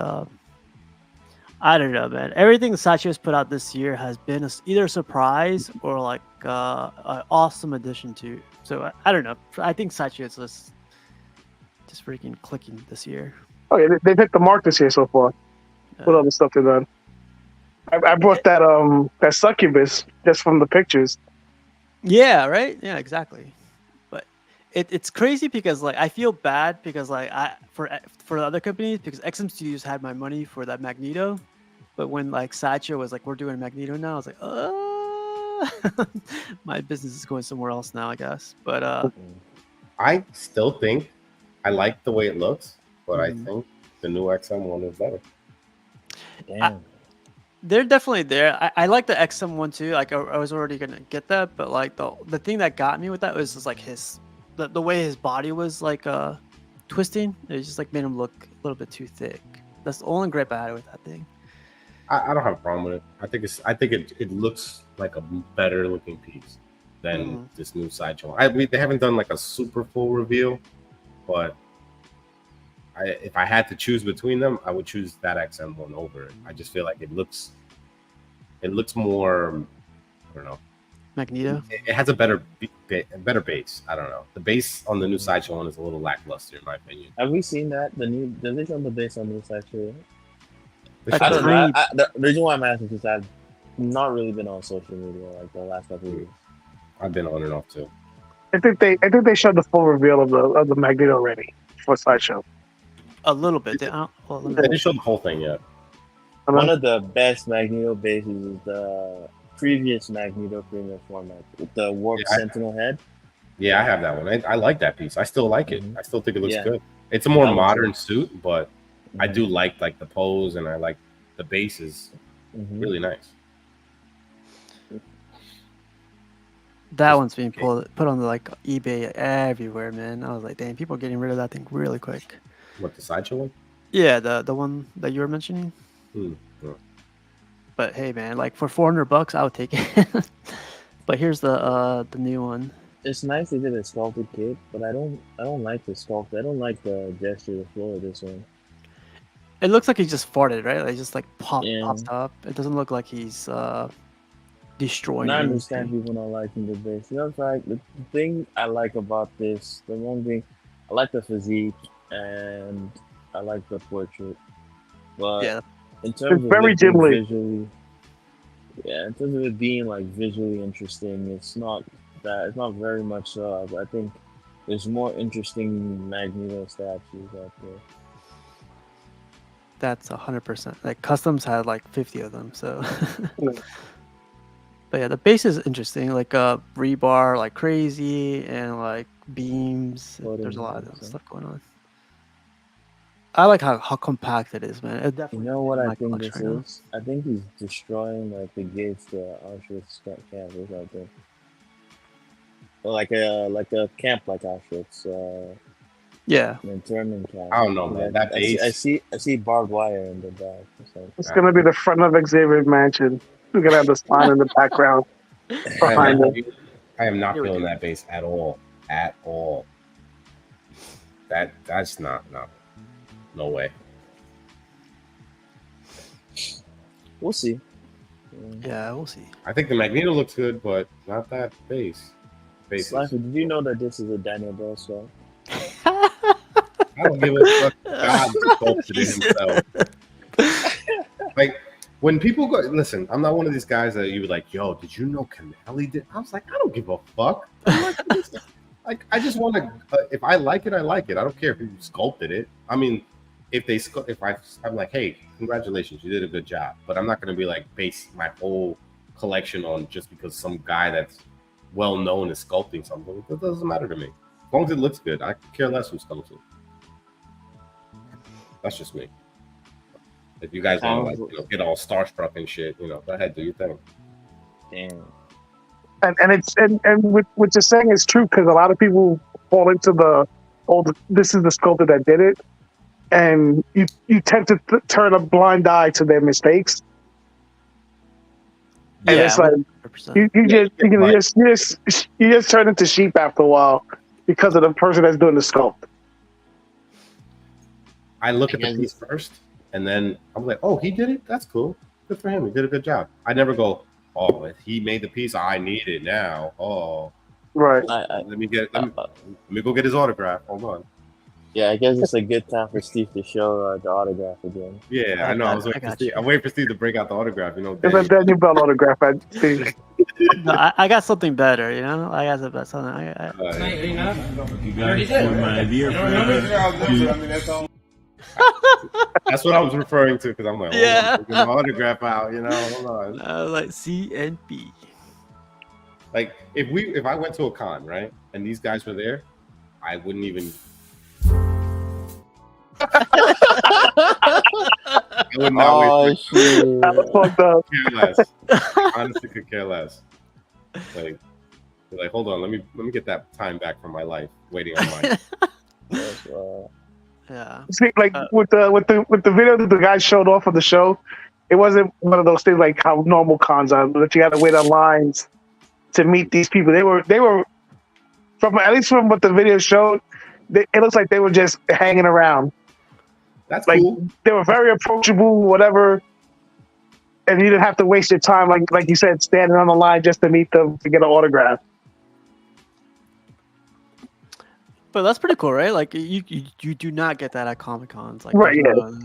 I don't know, man. Everything Sideshow's put out this year has been either a surprise or like an awesome addition to. So I don't know. I think Sideshow is just freaking clicking this year. Oh yeah, they've hit the mark this year so far. What other stuff they've done? I brought that succubus just from the pictures. Yeah, right. Yeah, exactly. But it's crazy because like I feel bad because like for the other companies because XM Studios had my money for that Magneto, but when like Sideshow was like we're doing Magneto now, I was like, my business is going somewhere else now, I guess. But I still think I like the way it looks, but I Mhm. think the new XM one is better. Damn. they're definitely there. I like the XM one too. Like I was already gonna get that, but like the thing that got me with that was just like the way his body was like twisting. It just like made him look a little bit too thick. That's the only gripe I had with that thing. I don't have a problem with it. I think it looks like a better looking piece than this new Sideshow. They haven't done like a super full reveal, but if I had to choose between them, I would choose that XM one over it. I just feel like it looks more I don't know. Magneto. It has a better base. I don't know. The base on the new Sideshow one is a little lackluster in my opinion. Have we seen that? Did they show the base on this actually? Like I don't know. three- The reason why I'm asking is I've not really been on social media like the last couple of weeks. I've been on and off too. I think they showed the full reveal of the Magneto already for Sideshow. A little bit. Well, let me- They didn't show the whole thing yet. One of the best Magneto bases is the previous Magneto premium format with the Warp Yeah, Sentinel head. Yeah, I have that one. I like that piece. I still like it. Mhm. I still think it looks Yeah. good. It's a more That one's modern good. suit, but I do like the pose and I like the base is Mhm. really nice. That one's being put on like eBay everywhere, man. I was like, dang, people are getting rid of that thing really quick. What, the Sideshow one? Yeah, the one that you were mentioning. Hmm. Yeah. But hey, man, like for $400, I would take it. But here's the new one. It's nice they did a sculpted kit, but I don't like the sculpt. I don't like the gesture of the floor of this one. It looks like he just farted, right? Like just like popped Yeah. up. It doesn't look like he's destroying. And I anything. understand people not liking the base. You know, it's like the thing I like about this, the one thing I like the physique and I like the portrait. But Yeah. in terms of very it being Ghibli. visually, yeah, in terms of it being like visually interesting, it's not very much so. But I think there's more interesting Magneto statues out there. That's 100%. Like Customs had like 50 of them, so. Yeah. But yeah, the base is interesting. Like rebar, like crazy, and like beams. There's a lot of Floating, stuff going on. I like how compact it is, man. It You definitely know what fits I my think collection this right now. is? I think he's destroying like the gates to Auschwitz campus out there. Or like a camp like Auschwitz, Yeah, an internment camp. I don't know, man. That base. I see barbed wire in the back. So. It's gonna be the front of Xavier Mansion. We're gonna have the sign in the background behind it. I am not Here we feeling go. that base at all. At all. That's not no way. We'll see. yeah, we'll see. I think the Magneto looks good, but not that base. Bases. Slifer, did you know that this is a Daniel Bell skull? I don't give a fuck. God sculpted it himself. Like when people go, listen, I'm not one of these guys that you were like, yo, did you know Canelli did? I was like, I don't give a fuck. Like, I just want to. If I like it, I like it. I don't care who sculpted it. I mean, I'm like, hey, congratulations, you did a good job. But I'm not going to be like base my whole collection on just because some guy that's well known is sculpting something. It doesn't matter to me. As long as it looks good, I care less who sculpts it. That's just me. If you guys want to get all starstruck and shit, go ahead, do your thing. Damn. And what you're saying is true because a lot of people fall into this is the sculptor that did it, and you tend to turn a blind eye to their mistakes. And Yeah, it's like 100%. you just turn into sheep after a while because of the person that's doing the sculpt. I look at the piece first, and then I'm like, oh, he did it? That's cool. Good for him. He did a good job. I never go, oh, he made the piece. I need it now. Oh, Right. let me go get his autograph. Hold on. Yeah, I guess it's a good time for Steve to show the autograph again. Yeah, I know. I was waiting for Steve. I'm waiting for Steve to break out the autograph. It's a Daniel Bell autograph. I think. No, I got something better, I got something. You guys were my idea for That's what I was referring to because I'm like, Yeah. get my autograph out. Hold on. Like CNP. Like if I went to a con, right, and these guys were there, I wouldn't even. I would not wait shit! That was fucked up. care less. Honestly, could care less. Like, hold on, let me get that time back from my life waiting on mine. Yeah. See, like with the video that the guy showed off of the show, it wasn't one of those things like how normal cons are that you had to wait on lines to meet these people. They were at least from what the video showed, it looks like they were just hanging around. That's Like cool. they were very approachable, whatever. and you didn't have to waste your time, like you said, standing on the line just to meet them to get an autograph. But that's pretty cool, right? Like you do not get that at Comic Cons. Like Right,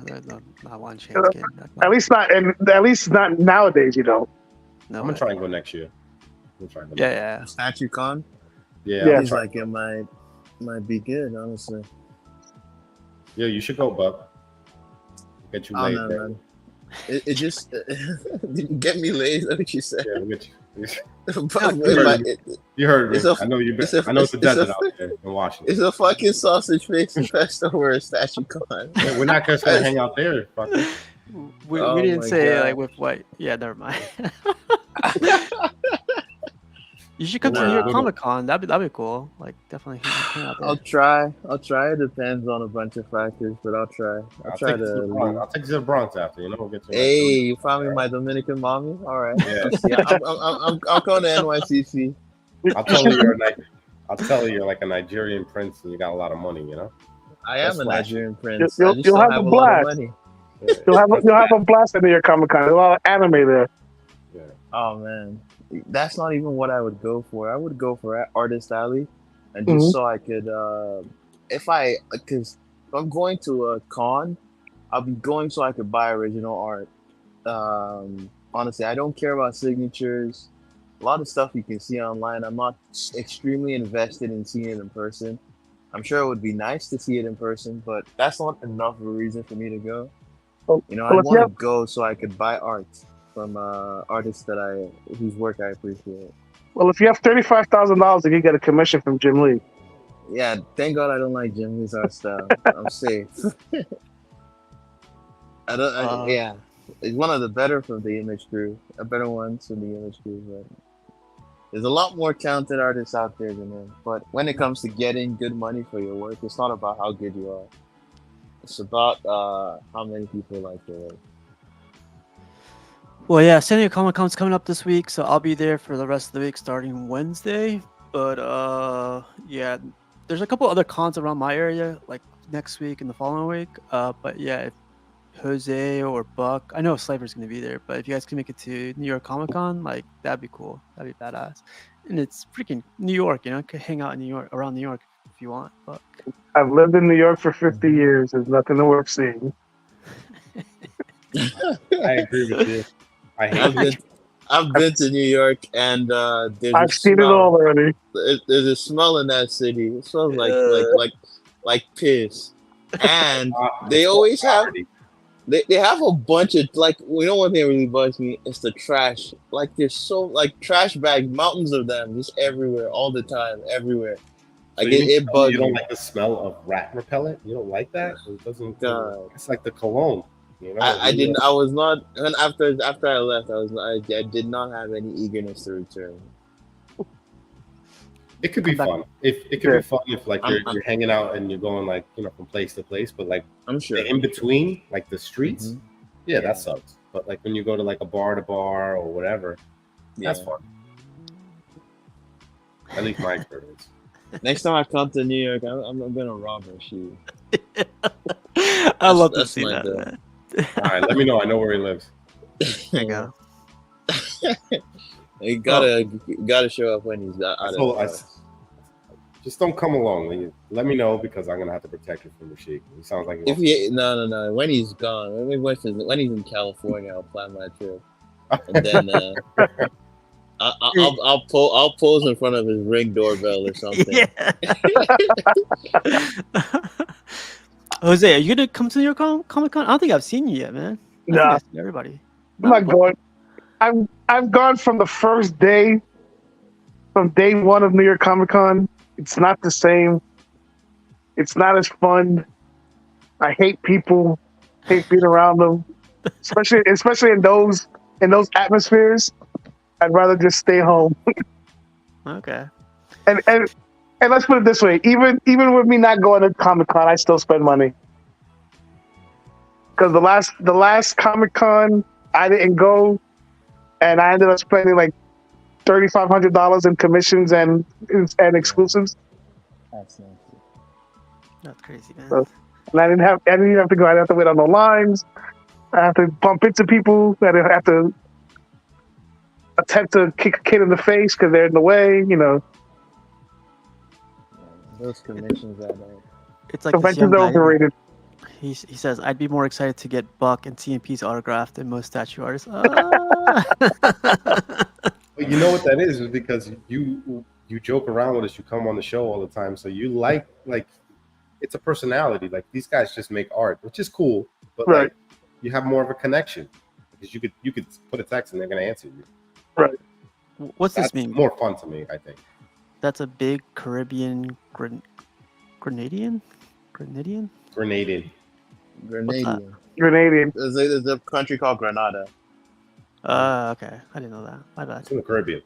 there's not one chance getting that. At least not nowadays. You know. No I'm gonna way. try and go next year. I'm trying to. Yeah. Statue Con. Yeah. Yeah. I'm He's trying- like, it might be good, honestly. Yeah, you should go, Bub. Get you Oh laid, no, man. man. It just get me laid. Is that what you said? Yeah, we'll get you. But You heard me. It's a- I know you. it's a- I know it's a it's a- desert out there in Washington. it's a fucking sausage face festival or a statue con. Yeah, we're not just gonna hang out there. Fucker. We Oh didn't my say God. like with what. Yeah, never mind. You should come to New York Nah. Comic Con. That'd be cool. Like definitely hang out there. I'll try. It depends on a bunch of factors, but I'll try. I'll try take you to the Bronx. I'll take you to the Bronx after. You know, we'll get to. Hey, you found me my Dominican mommy? All right. Yeah. Yeah, I'm going to NYCC. I'll tell you I'll tell you you're like a Nigerian prince and you got a lot of money. You know. I am That's a flashy. Nigerian prince. You'll- I just you'll don't have a have a lot of blast. money. You'll have a blast at New York Comic Con. There's a lot of anime there. Yeah. Oh man, that's not even what I would go for. I would go for Artist Alley, and just Mhm. so I could, because if I'm going to a con, I'll be going so I could buy original art. Honestly, I don't care about signatures. A lot of stuff you can see online. I'm not extremely invested in seeing it in person. I'm sure it would be nice to see it in person, but that's not enough of a reason for me to go. Well, You know, well, I if want you to go so I could buy art from artists whose work I appreciate. Well, if you have $35,000, you can get a commission from Jim Lee. Yeah, thank God I don't like Jim Lee's art style. I'm safe. Yeah, it's one of the better from the Image Crew, a better ones from the Image Crew. But there's a lot more talented artists out there than him. But when it comes to getting good money for your work, it's not about how good you are. It's about how many people like your work. Well, yeah, San Diego Comic Con's coming up this week, so I'll be there for the rest of the week starting Wednesday. But yeah, there's a couple other cons around my area, like next week and the following week. But yeah, if Jose or Buck, I know Slaver's gonna be there, but if you guys can make it to New York Comic Con, like that'd be cool. That'd be badass. And it's freaking New York, you know, you could hang out in New York, around New York if you want. But I've lived in New York for 50 years. There's nothing worth seeing. I agree with you. I hate it. I've been to New York, and there's I've a seen it smell. all already. There's a smell in that city. It smells like piss. And they always have they have a bunch of, like, you know, one thing that really bugs me is the trash. Like, there's so, like, trash bags, mountains of them just everywhere, all the time, everywhere. Like, So it bugs you don't me. like the smell of rat repellent? You don't like that? It doesn't. God. It's like the cologne. You know? I didn't. I was not. And after I left, I did not have any eagerness to return. It could be Come back. fun. If it could Yeah. be fun if like you're hanging out and you're going like, you know, from place to place, but like I'm sure. the in between, like the streets, Mhm. yeah, Yeah. that sucks. But like when you go to like a bar or whatever, that's Yeah. fun. At least my experience. Next time I come to New York, I'm gonna rob her. She. I love to that's see my that. goal. Man. All right, let me know. I know where he lives. There you go. You gotta show up when he's out of So the I- house. Just don't come along. Let me know because I'm gonna have to protect you from the sheik. It sounds like If he no, when he's gone, when he's in California, I'll plan my trip, and then I'll pose in front of his Ring doorbell or something. Yeah. Jose, are you gonna come to New York Comic Con? I don't think I've seen you yet, man. I think Nah. I've seen everybody. I'm not going. I've gone from the first day, from day one of New York Comic Con. It's not the same. It's not as fun. I hate people. Hate being around them, especially in those atmospheres. I'd rather just stay home. Okay. And let's put it this way: even with me not going to Comic Con, I still spend money. Because the last Comic Con, I didn't go, and I ended up spending like $3,500 in commissions and exclusives. That's nice. That's crazy, man. So- And I didn't have to go. I didn't have to wait on the lines. I have to bump into people. I have to attempt to kick a kid in the face because they're in the way. You know, Those conventions are like, It's like this conventions young are guy. overrated. He says, "I'd be more excited to get Buck and TMP's autograph than most statue artists." Ah. But you know what that is because you joke around with us. You come on the show all the time, so you like it's a personality. Like these guys just make art, which is cool, but Right. like you have more of a connection because you could put a text and they're gonna answer you. Right. What's That's this mean? more fun to me, I think. That's a big Caribbean Grenadian. Grenadian. Grenadian. Grenadian. There's a country called Grenada. Okay. I didn't know that. My bad. It's in the Caribbean.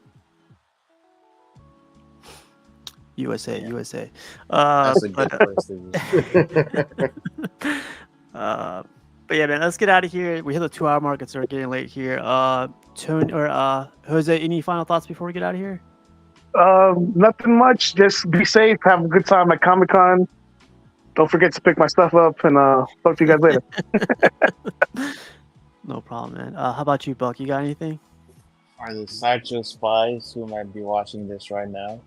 USA. That's a good place to be. But yeah, man, let's get out of here. We hit the 2-hour mark. It's already getting late here. Tony or Jose, any final thoughts before we get out of here? Nothing much. Just be safe. Have a good time at Comic-Con. Don't forget to pick my stuff up, and talk to you guys later. No problem, man. How about you, Buck? You got anything? Are the Sideshow spies who might be watching this right now?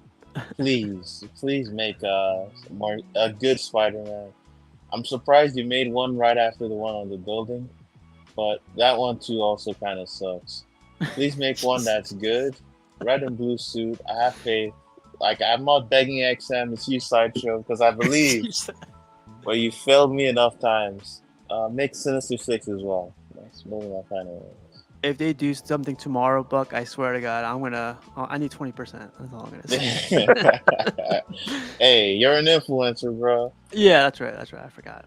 Please make a good Spider-Man. I'm surprised you made one right after the one on the building, but that one too also kind of sucks. Please make one that's good. Red and blue suit. I have faith. Like, I'm not begging XM. It's you, Sideshow, because I believe. But you failed me enough times. Make Sinister 6 as well. That's maybe my final one. If they do something tomorrow, Buck, I swear to God, I need 20%. That's all I'm gonna say. Hey, you're an influencer, bro. Yeah, that's right. I forgot.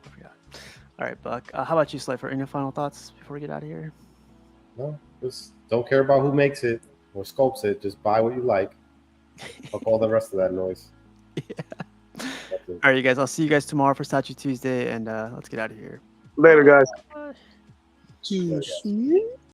All right, Buck. How about you, Slifer? Any final thoughts before we get out of here? No, just don't care about who makes it or sculpts it. Just buy what you like. Fuck all the rest of that noise. Yeah. All right, you guys. I'll see you guys tomorrow for Statue Tuesday, and let's get out of here. Later, guys. Too sweet.